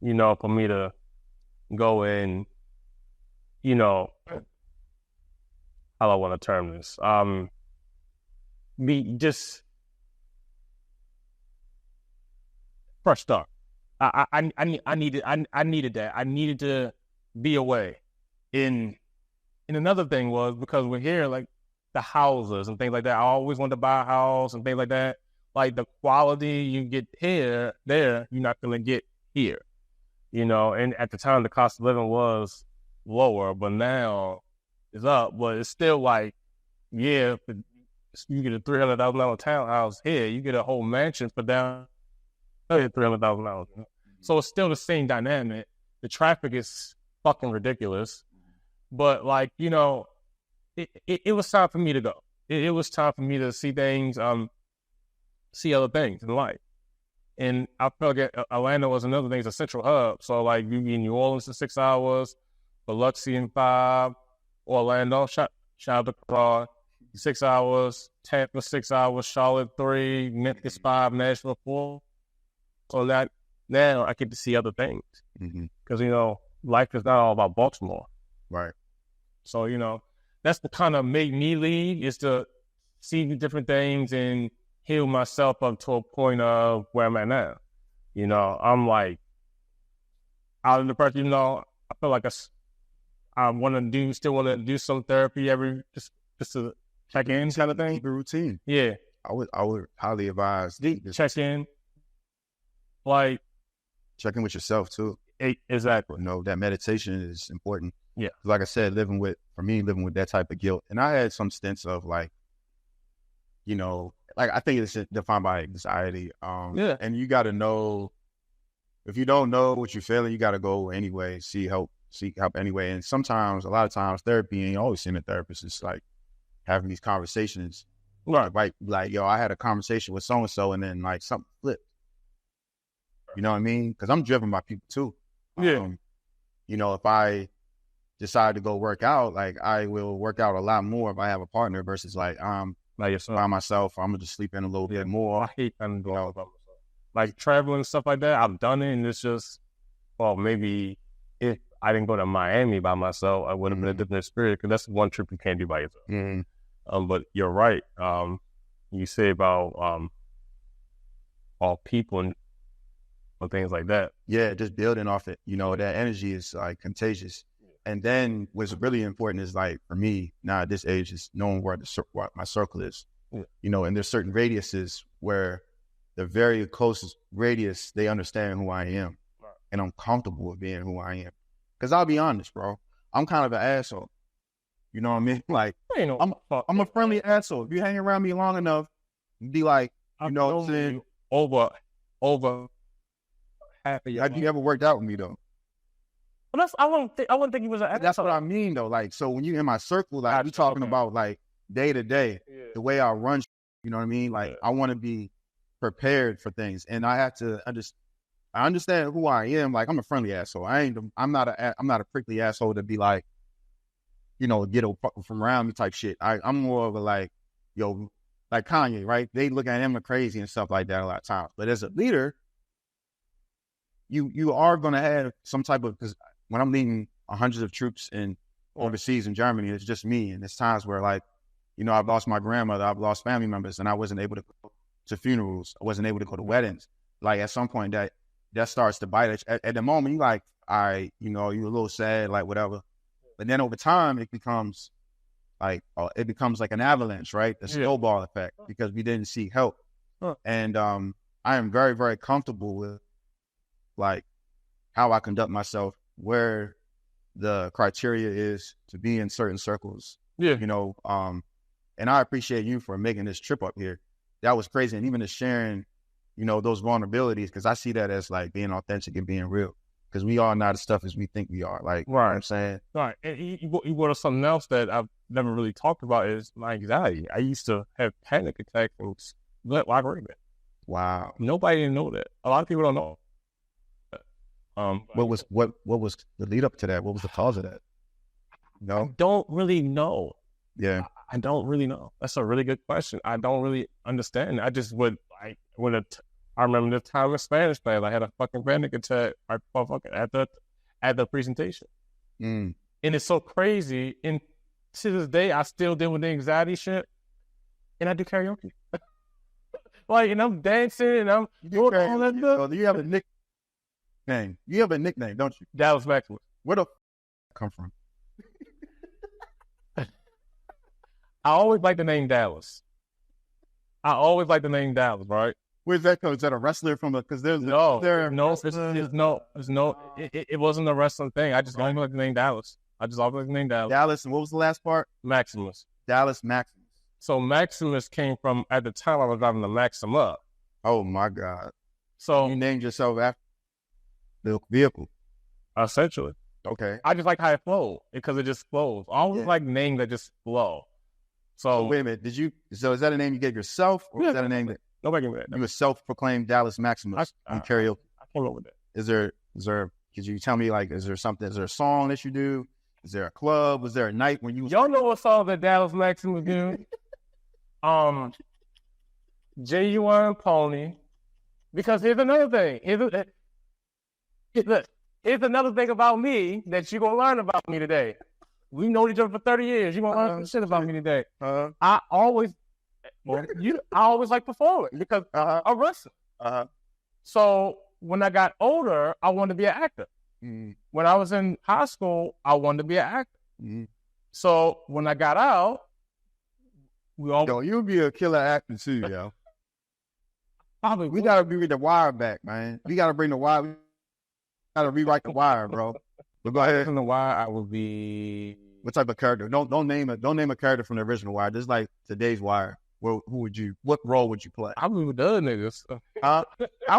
for me to go and, how do I want to term this? Be just fresh start. I needed that. I needed to be away. And another thing was because we're here, like, the houses and things like that. I always wanted to buy a house and things like that. Like the quality you get there, you're not going to get here, and at the time the cost of living was lower, but now it's up, but it's still like, you get a $300,000 townhouse here, you get a whole mansion for down $300,000. So it's still the same dynamic. The traffic is fucking ridiculous, but like, it was time for me to go. It was time for me to see things, see other things in life. And I felt like Atlanta was another thing. It's a central hub. So like you be in New Orleans for 6 hours, Biloxi in 5, Orlando, shout out to Carl, 6 hours, Tampa 6 hours, Charlotte 3, Memphis 5, Nashville 4. So that now I get to see other things. Because, life is not all about Baltimore. Right. So, that's what kind of made me leave, is to see the different things and heal myself up to a point of where I'm at now. I'm like out of the depression. I feel like I still want to do some therapy just to check in, kind of thing. Keep a routine. Yeah, I would highly advise check in, like check in with yourself too. Exactly. That meditation is important. Yeah. Like I said, living with that type of guilt. And I had some stints of like, I think it's defined by anxiety. And you got to know, if you don't know what you're feeling, you got to go anyway, seek help anyway. And a lot of times therapy ain't always seeing a therapist. It's like having these conversations. Right. Like, I had a conversation with so-and-so and then like something flipped. You know what I mean? Because I'm driven by people too. Yeah. If I decide to go work out, like I will work out a lot more if I have a partner versus like by myself. I'm gonna just sleep in a little bit more. I hate going out by myself. Like traveling and stuff like that. I've done it, and it's just, maybe if I didn't go to Miami by myself, I would have been a different experience, because that's one trip you can't do by yourself. But you're right. You say about all people and things like that. Yeah, just building off it. That energy is like contagious. And then what's really important is, like, for me now at this age, is knowing what my circle is. Yeah. And there's certain radiuses where the very closest radius, they understand who I am. Right. And I'm comfortable with being who I am. Because I'll be honest, bro, I'm kind of an asshole. You know what I mean? Like, Ain't no I'm a friendly asshole. If you hang around me long enough, be like, you know what I'm saying? Over half of your Have you ever worked out with me though? Well, I wouldn't think he was an asshole. That's what I mean though. Like, so when you in my circle, like we talking about like day to day, the way I run, you know what I mean? Like I want to be prepared for things, and I have to understand. I understand who I am. Like I'm a friendly asshole. I'm not a prickly asshole to be like, you know, get from around me type shit. I'm more of a like, yo, like Kanye, right? They look at him as crazy and stuff like that a lot of times. But as a leader, you are going to have some type of, because when I'm leading hundreds of troops in overseas in Germany, it's just me. And there's times where like, you know, I've lost my grandmother, I've lost family members, and I wasn't able to go to funerals. I wasn't able to go to weddings. Like at some point that starts to bite. At the moment, you like, you know, you're a little sad, like whatever. But then over time, it becomes like an avalanche, right? The snowball effect, because we didn't seek help. And I am very, very comfortable with like how I conduct myself, where the criteria is to be in certain circles. Yeah. You know, and I appreciate you for making this trip up here. That was crazy. And even to sharing, you know, those vulnerabilities, because I see that as like being authentic and being real, because we are not as tough as we think we are. Like, right. You know what I'm saying? Right. And you brought up something else that I've never really talked about is my anxiety. I used to have panic attacks and split like Raven. Wow. Nobody didn't know that. A lot of people don't know. What was the lead up to that? What was the cause of that? No? I don't really know. Yeah. I don't really know. That's a really good question. I don't really understand. I just would like I remember the time in Spanish class, I had a fucking panic attack at the presentation. And it's so crazy. And to this day, I still deal with the anxiety shit, and I do karaoke. Like, and I'm dancing, and I'm doing all that stuff. You have a nickname. You have a nickname, don't you? Dallas Maximus. Where the come from? I always like the name Dallas. Right? Where's that come? Is that a wrestler from because there's no, it wasn't a wrestling thing. I just always like the name Dallas. Dallas, and what was the last part? Maximus. Dallas Maximus. So Maximus came from, at the time I was driving the Maxima. Oh my God. So you named yourself after the vehicle. Essentially. Okay. I just like how it flows because it just flows. I always like names that just flow. So wait a minute. So is that a name you gave yourself, or is that a name that nobody gave me that? You were self-proclaimed Dallas Maximus on karaoke? I came up with that. Is there? Could you tell me, like, is there a song that you do? Is there a club? Was there a night when you? Y'all know what song that Dallas Maximus do? Genuine Pony. Because here's another thing. Here's another thing about me that you're gonna learn about me today. We've known each other for 30 years. You're gonna learn some shit about me today. I always like performing because I'm wrestling. So when I got older, I wanted to be an actor. When I was in high school, I wanted to be an actor. So when I got out, you'll be a killer actor too, yo. Probably. We gotta bring the Wire back, man. We gotta bring the Wire. We gotta rewrite the Wire, bro. But go ahead. From the Wire, I will be. What type of character? Don't name a character from the original Wire. Just like today's Wire. Well, what role would you play? I'll be with the other niggas. I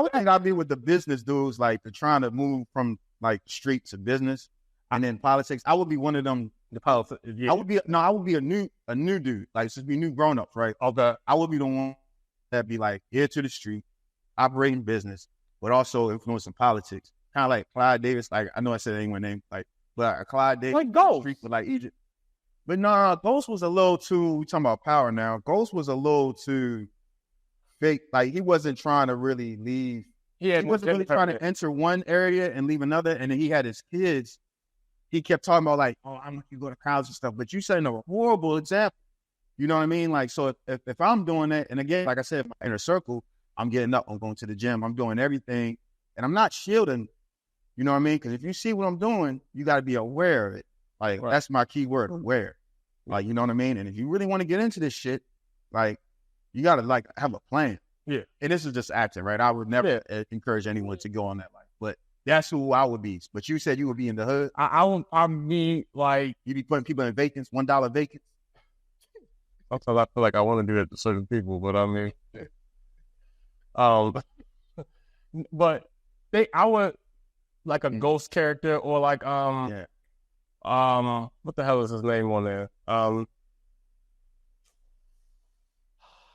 would think I'd be with the business dudes, like they're trying to move from like street to business, and then politics. I would be one of them. The politics. Yeah. I would be a new dude, like just be new grown ups, right? Okay. I would be the one that be like here to the street, operating business, but also influencing politics. Kind of like Clyde Davis. Like I know I said anyone name like, but Clyde Davis, like Ghost, like Egypt. But no, Ghost was a little too. We talking about power now. Ghost was a little too fake. Like he wasn't trying to really leave. He wasn't really trying to enter one area and leave another. And then he had his kids. He kept talking about like, oh, I'm you go to college and stuff. But you setting a horrible example. You know what I mean? Like, so if I'm doing that, and again, like I said, my inner circle, I'm getting up, I'm going to the gym, I'm doing everything, and I'm not shielding. You know what I mean? Because if you see what I'm doing, you got to be aware of it. Like, That's my key word, aware. Like, you know what I mean? And if you really want to get into this shit, like, you got to, like, have a plan. Yeah. And this is just acting, right? I would never encourage anyone to go on that life. But That's who I would be. But you said you would be in the hood. I'd be like, You'd be putting people in vacants, $1 vacants. sometimes I feel like I want to do that to certain people, but I mean, but I would like a ghost character or like, Yeah. what the hell is his name on there?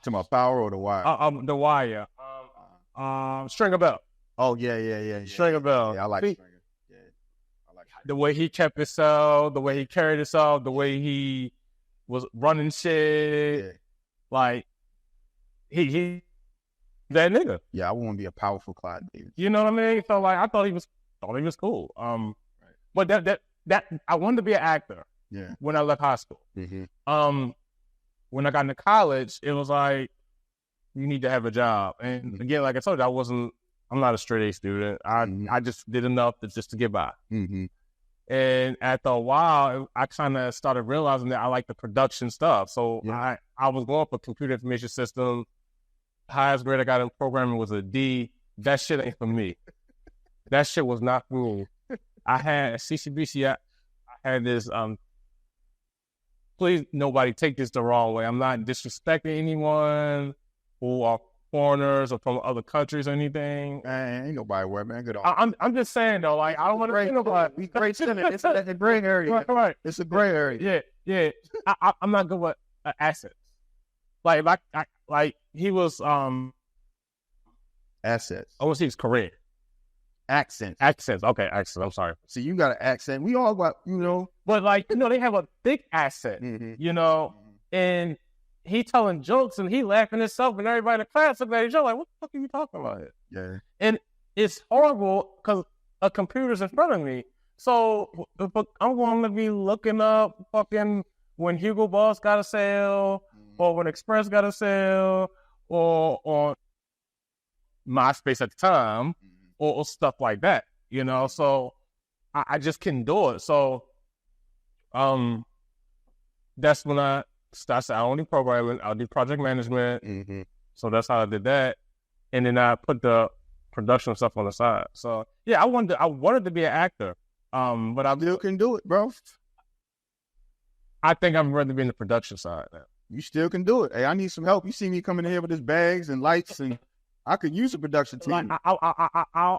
To my Power or The Wire? The Wire. Stringer Bell. Oh, yeah. Stringer Bell. Yeah, I like Stringer. Yeah, I like The way he kept himself, the way he carried himself, the way he was running shit. Yeah. Like, he that nigga. Yeah, I want to be a powerful Clyde Davis. You know what I mean? So like, I thought he was cool. But that I wanted to be an actor. Yeah. When I left high school. Mm-hmm. When I got into college, it was like, you need to have a job. And again, like I told you, I'm not a straight A student. I just did enough to get by. Mm-hmm. And after a while, I kind of started realizing that I like the production stuff. So I was going for computer information systems. Highest grade I got in programming was a D. That shit ain't for me. That shit was not for me. I had CCBC. I had this, please nobody take this the wrong way. I'm not disrespecting anyone who are foreigners or from other countries or anything. Man, ain't nobody worried, man. Good on. I'm just saying though, like I don't want to say nobody. We great center. It's a gray area. Right. It's a gray area. Yeah. I'm not good with assets. Like he was Assets. I want to see his career. Accents. Okay, accents. I'm sorry. See, you got an accent. We all got, But like, they have a big accent, and he telling jokes and he laughing himself and everybody in the class looking at each other like, what the fuck are you talking about here? Yeah. And it's horrible because a computer's in front of me. So I'm going to be looking up fucking when Hugo Boss got a sale or when Express got a sale or on MySpace at the time or stuff like that, So I just couldn't do it. So that's when I started. I only programming. I'll do project management. Mm-hmm. So that's how I did that. And then I put the production stuff on the side. So yeah, I wanted to be an actor. But I still can do it, bro. I think I'm ready to be in the production side now. You still can do it. Hey, I need some help. You see me coming in here with his bags and lights, and I could use a production team. Like, I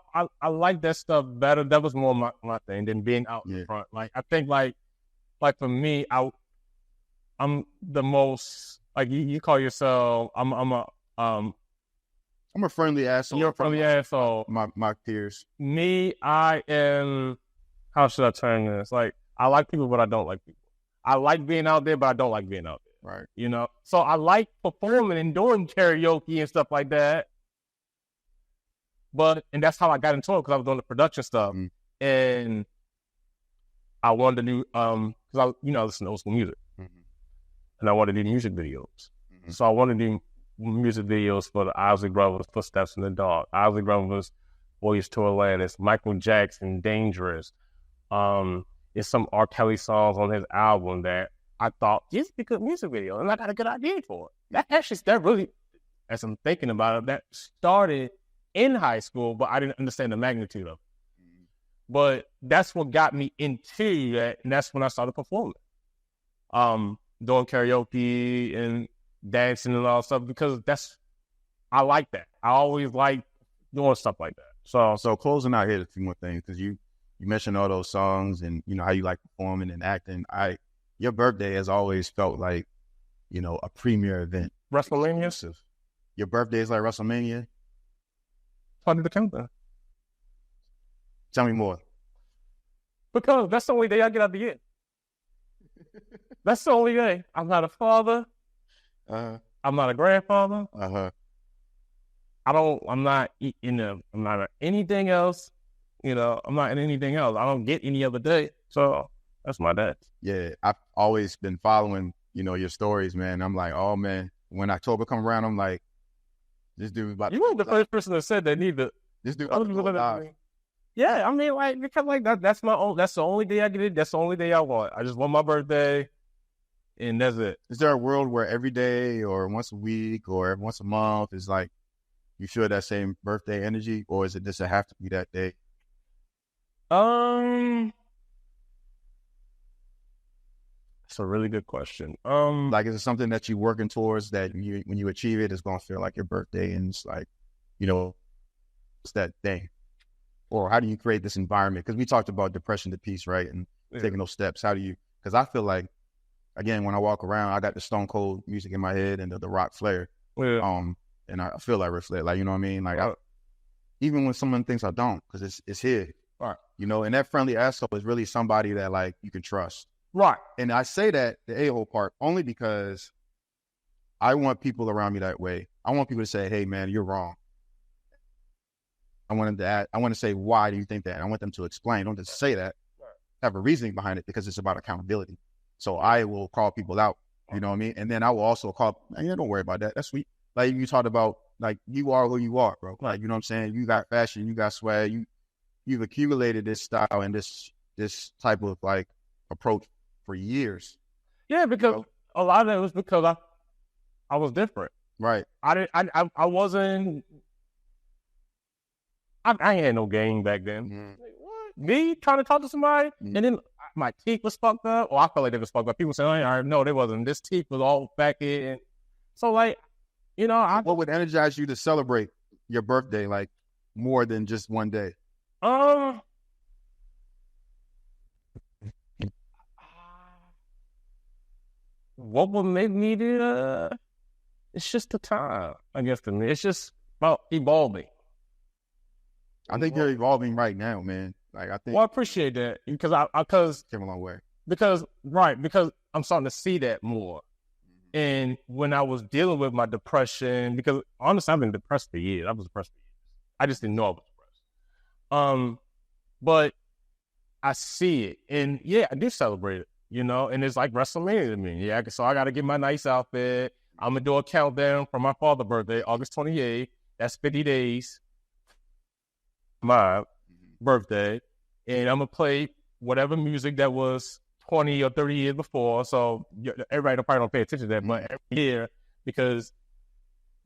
like that stuff better. That was more my thing than being out in front. Like I think like for me, I'm the most like you call yourself. I'm a friendly asshole. You're a friendly asshole. My peers. Me, I am. How should I turn this? Like I like people, but I don't like people. I like being out there, but I don't like being out there. Right. So I like performing and doing karaoke and stuff like that. And that's how I got into it because I was doing the production stuff, and I wanted to do because I listen to old school music, and I wanted to do music videos. So I wanted to do music videos for the Isley Brothers, Footsteps in the Dark, Isley Brothers, Voyage to Atlantis, Michael Jackson, Dangerous. It's some R. Kelly songs on his album that I thought this would be a good music video, and I got a good idea for it. That really, as I'm thinking about it, that started in high school, but I didn't understand the magnitude of it. But that's what got me into that, and that's when I started performing. Doing karaoke and dancing and all stuff because I like that. I always like doing stuff like that. So closing out here, a few more things because you mentioned all those songs and how you like performing and acting. Your birthday has always felt like a premier event. WrestleMania. Your birthday is like WrestleMania. Part of the countdown. Tell me more. Because that's the only day I get out the year. That's the only day. I'm not a father. I'm not a grandfather. I'm not anything else. I'm not in anything else. I don't get any other day. So that's my dad. Yeah, I've always been following, your stories, man. I'm like, oh man, when October come around, I'm like, this dude about. You weren't the first person that said they need to. This dude. Yeah, I mean, like because like that's the only day I get it. That's the only day I want. I just want my birthday, and that's it. Is there a world where every day, or once a week, or once a month is like you feel that same birthday energy, or is it just have to be that day? It's a really good question. Like, is it something that you're working towards that when you achieve it, it's going to feel like your birthday and it's like, it's that thing? Or how do you create this environment? Because we talked about depression to peace, right? And taking those steps. How do you, because I feel like, again, when I walk around, I got the Stone Cold music in my head and the rock flair. Yeah. And I feel like reflect, like, you know what I mean? Like, even when someone thinks I don't, because it's here. Right. And that friendly asshole is really somebody that, like, you can trust. Right. And I say that, the a-hole part, only because I want people around me that way. I want people to say, hey, man, you're wrong. I want them to say, why do you think that? I want them to explain. Don't just say that. Have a reasoning behind it, because it's about accountability. So I will call people out, you know what I mean? And then I will also call, man, don't worry about that. That's sweet. Like you talked about, like, you are who you are, bro. Like, you know what I'm saying? You got fashion, you got swag, you've accumulated this style and this type of, like, approach for years. Yeah, because a lot of it was because I was different. Right. I wasn't. I ain't had no game back then. Like, what? Me trying to talk to somebody, and then my teeth was fucked up. Oh, I felt like they was fucked up. People say, "Oh, no, they wasn't. This teeth was all back in." So, like, what would energize you to celebrate your birthday, like, more than just one day? What would make me do? It's just the time, I guess, to me. It's just about evolving. I think you're evolving right now, man. Like, I think. Well, I appreciate that because came a long way. Because I'm starting to see that more. And when I was dealing with my depression, because honestly, I've been depressed for years. I was depressed for years. I just didn't know I was depressed. But I see it, and yeah, I do celebrate it. And it's like WrestleMania to me. Yeah, so I got to get my nice outfit. I'm gonna do a countdown for my father's birthday, August 28th. That's 50 days. My birthday, and I'm gonna play whatever music that was 20 or 30 years before. So everybody probably don't pay attention to that, but every year, because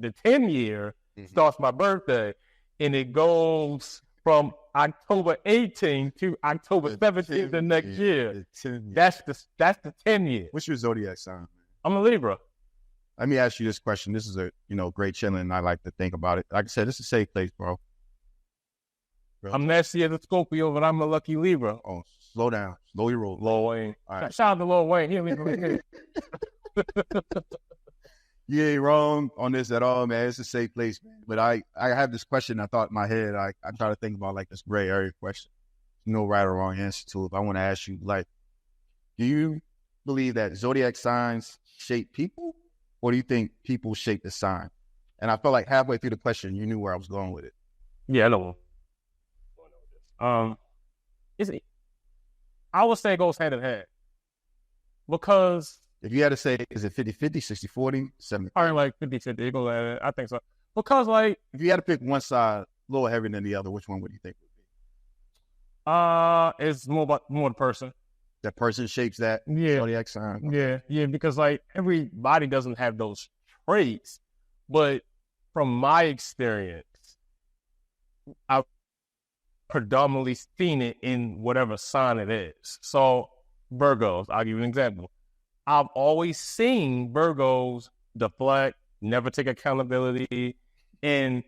the 10 year starts my birthday, and it goes from October 18th to October 17th the next year. That's the 10 year. What's your zodiac sign? I'm a Libra. Let me ask you this question. This is a great chilling, and I like to think about it. Like I said, it's a safe place, bro. I'm nasty as a Scorpio, but I'm a lucky Libra. Oh, slow down. Slow your roll. Lil Wayne. All right. Shout out to Lil Wayne. He don't even You ain't wrong on this at all, man. It's a safe place, man. But I have this question I thought in my head. I try to think about, like, this gray area question. No right or wrong answer to it. But I want to ask you, like, do you believe that zodiac signs shape people, or do you think people shape the sign? And I felt like halfway through the question, you knew where I was going with it. Yeah, I know. I would say it goes hand in hand, because if you had to say, is it 50-50, 60-40, 70? Probably like 50-50. I think so. Because, like, if you had to pick one side, a little heavier than the other, which one would you think would be? It's more the person. That person shapes that zodiac sign. Yeah, because, like, everybody doesn't have those traits, but from my experience, I've predominantly seen it in whatever sign it is. So Virgos, I'll give you an example. I've always seen Virgos deflect, never take accountability, and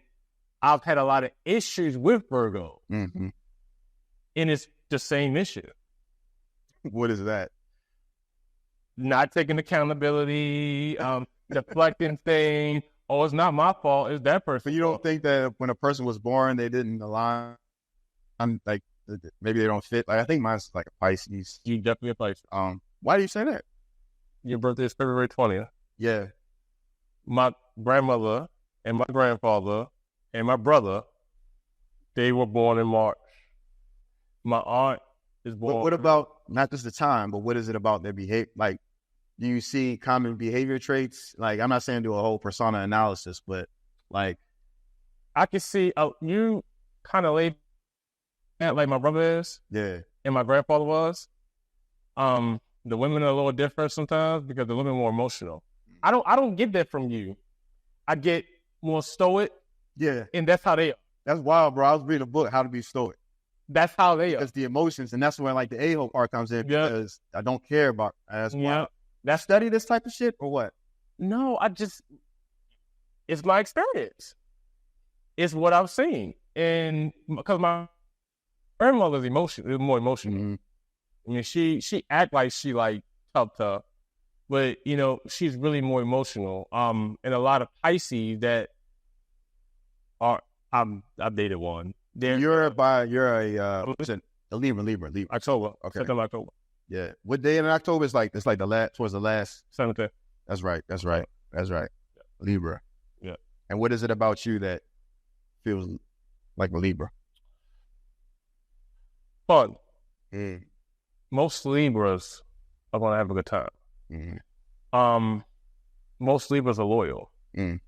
I've had a lot of issues with Virgo. Mm-hmm. And it's the same issue. What is that? Not taking accountability, deflecting things. Oh, it's not my fault. It's that person. But you don't think that when a person was born, they didn't align? Like, maybe they don't fit. Like, I think mine's like a Pisces. You definitely a Pisces. Why do you say that? Your birthday is February 20th. Yeah. My grandmother and my grandfather and my brother, they were born in March. My aunt is born. But what about, not just the time, but what is it about their behavior? Like, do you see common behavior traits? Like, I'm not saying do a whole persona analysis, but, like, I can see you kind of laid like my brother is. Yeah. And my grandfather was. The women are a little different sometimes because the women are more emotional. I don't get that from you. I get more stoic. Yeah. And that's how they are. That's wild, bro. I was reading a book, How to Be Stoic. That's how they are. Because the emotions, and that's where like the a-hole part comes in, Yeah. because I don't care about as Yeah. That study this type of shit or what? No, it's my experience. It's what I've seen. And because my grandmother's more emotional. Mm-hmm. I mean, she act like she like tough, but you know, she's really more emotional. And a lot of Pisces that are, I've dated one. You're a Libra. October. Okay. September, October. Yeah. What day in October is like? It's like towards the last. 17th. That's right. Yeah. Libra. Yeah. And what is it about you that feels like a Libra? Fun. Mm. Most Libras are gonna have a good time. Mm. Most Libras are loyal. Mm.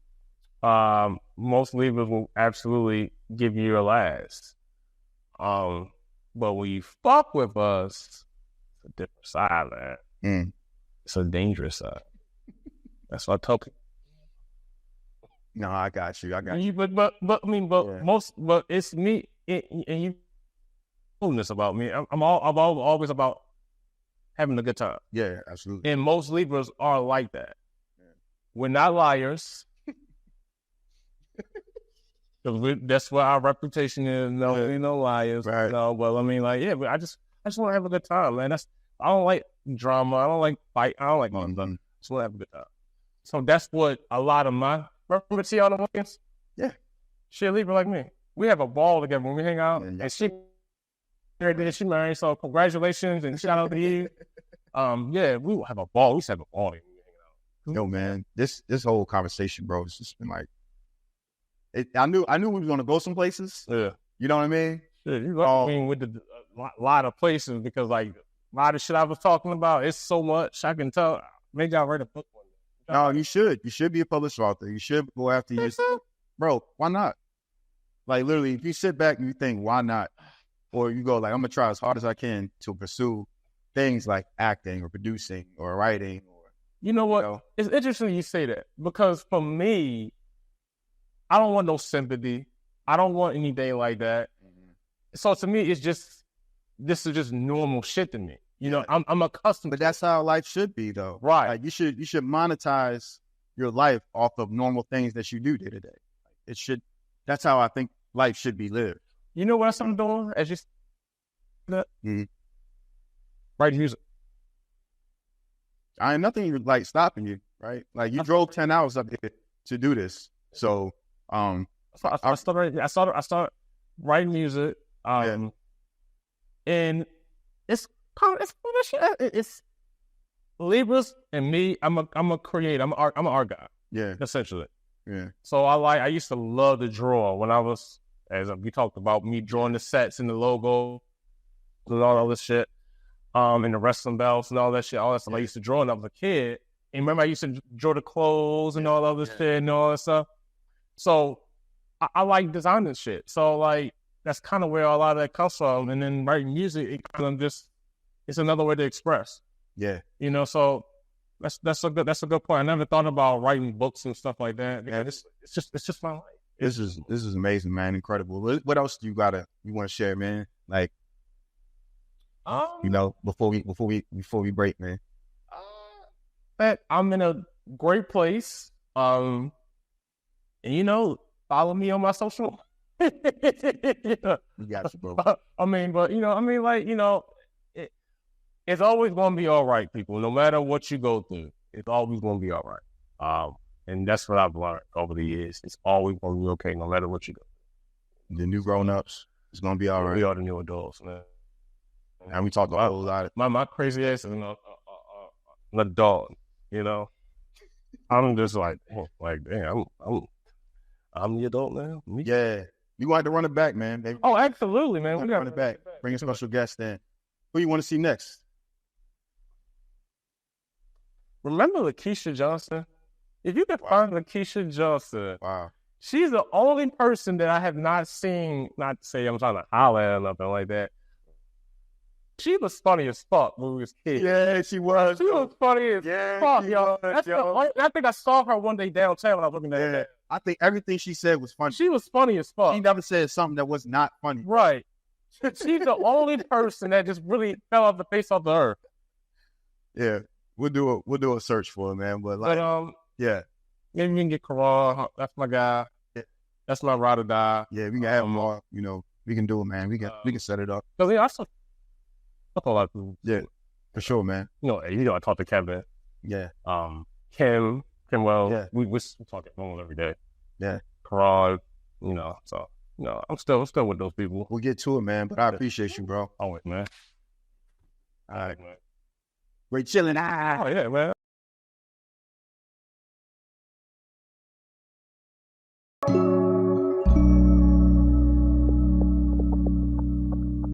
Most Libras will absolutely give you your last. But when you fuck with us, it's a different side, man. Mm. It's a dangerous side. That's what I tell people. No, I got you. But it's me, and you know this about me. I'm always about having a good time. Yeah, absolutely. And most Libras are like that. Yeah. We're not liars. That's what our reputation is. No, we're no liars. Right. No, well, I mean, like, yeah, but I just want to have a good time, man. I don't like drama. I don't like fight. I don't like all that. I just want to have a good time. So that's what a lot of my Tiana Williams. Yeah, she a Libra like me. We have a ball together when we hang out, and she married. So congratulations and shout out to you. Yeah, we will have a ball. We just have a ball when we hang out. Yo, man, this whole conversation, bro, it's just been like. I knew we were gonna go some places. Yeah, you know what I mean. Yeah, you got me with a lot of places because like a lot of shit I was talking about. It's so much I can tell. Maybe I'll write a book one day. No, you should. You should be a published author. You should go after your bro. Why not? Like literally, if you sit back and you think, why not? Or you go like, I'm gonna try as hard as I can to pursue things like acting or producing or writing. Or you know what? It's interesting you say that because for me, I don't want no sympathy. I don't want anything like that. Mm-hmm. So to me, this is just normal shit to me. You know, I'm accustomed. But that's how life should be, though. Right? Like you should monetize your life off of normal things that you do day to day. It should. That's how I think life should be lived. You know what I'm doing? As you write music. I ain't nothing like stopping you, right? Like you drove 10 hours up here to do this, so. I started writing music, and it's Libras and me. I'm a creator. I'm an art guy. Yeah, essentially. Yeah. So I used to love to draw when I was, as we talked about, me drawing the sets and the logo and all this shit, and the wrestling belts and all that shit. All that stuff I used to draw when I was a kid. And remember, I used to draw the clothes and all that shit and all that stuff. So I like designing shit. So like that's kind of where a lot of that comes from. And then writing music, it's another way to express. Yeah. You know, so that's a good point. I never thought about writing books and stuff like that. Yeah, it's just my life. This is amazing, man. Incredible. What else do you want to share, man? Like, you know, before we break, man. That I'm in a great place. And you know, follow me on my social. You got you, bro. It's always gonna be all right, people. No matter what you go through, it's always gonna be all right. And that's what I've learned over the years. It's always gonna be okay, no matter what you go through. The new grown-ups, it's gonna be all right. We are the new adults, man. And we talked a whole lot. My crazy ass is an adult. You know, I'm just like damn, I'm the adult now. Me? Yeah. You want to run it back, man. Baby. Oh, absolutely, man. We got to run it back. Bring a special guest in. Who you want to see next? – Remember Lakeisha Johnson? If you can find Lakeisha Johnson, she's the only person that I have not seen, not to say I'm trying to holler at or nothing like that. She was funny as fuck when we was kids. Yeah, she was. She was funny as fuck, yo. I think I saw her one day downtown when I was looking at her. I think everything she said was funny. She was funny as fuck. She never said something that was not funny. Right. She's the only person that just really fell off the face of the earth. Yeah, we'll do a search for him, man. But like, yeah, maybe we can get Karan. That's my guy. Yeah. That's my ride or die. Yeah, we can have him on. You know, we can do it, man. We can set it up. Cause I saw a lot of people. Yeah, for sure, man. I talk to Kevin. Yeah. Kim. Well, yeah. we talk almost every day. Yeah. Karan. So I'm still with those people. We'll get to it, man. But I appreciate you, bro. Always, man. All right, man. Great chilling. Oh yeah, man.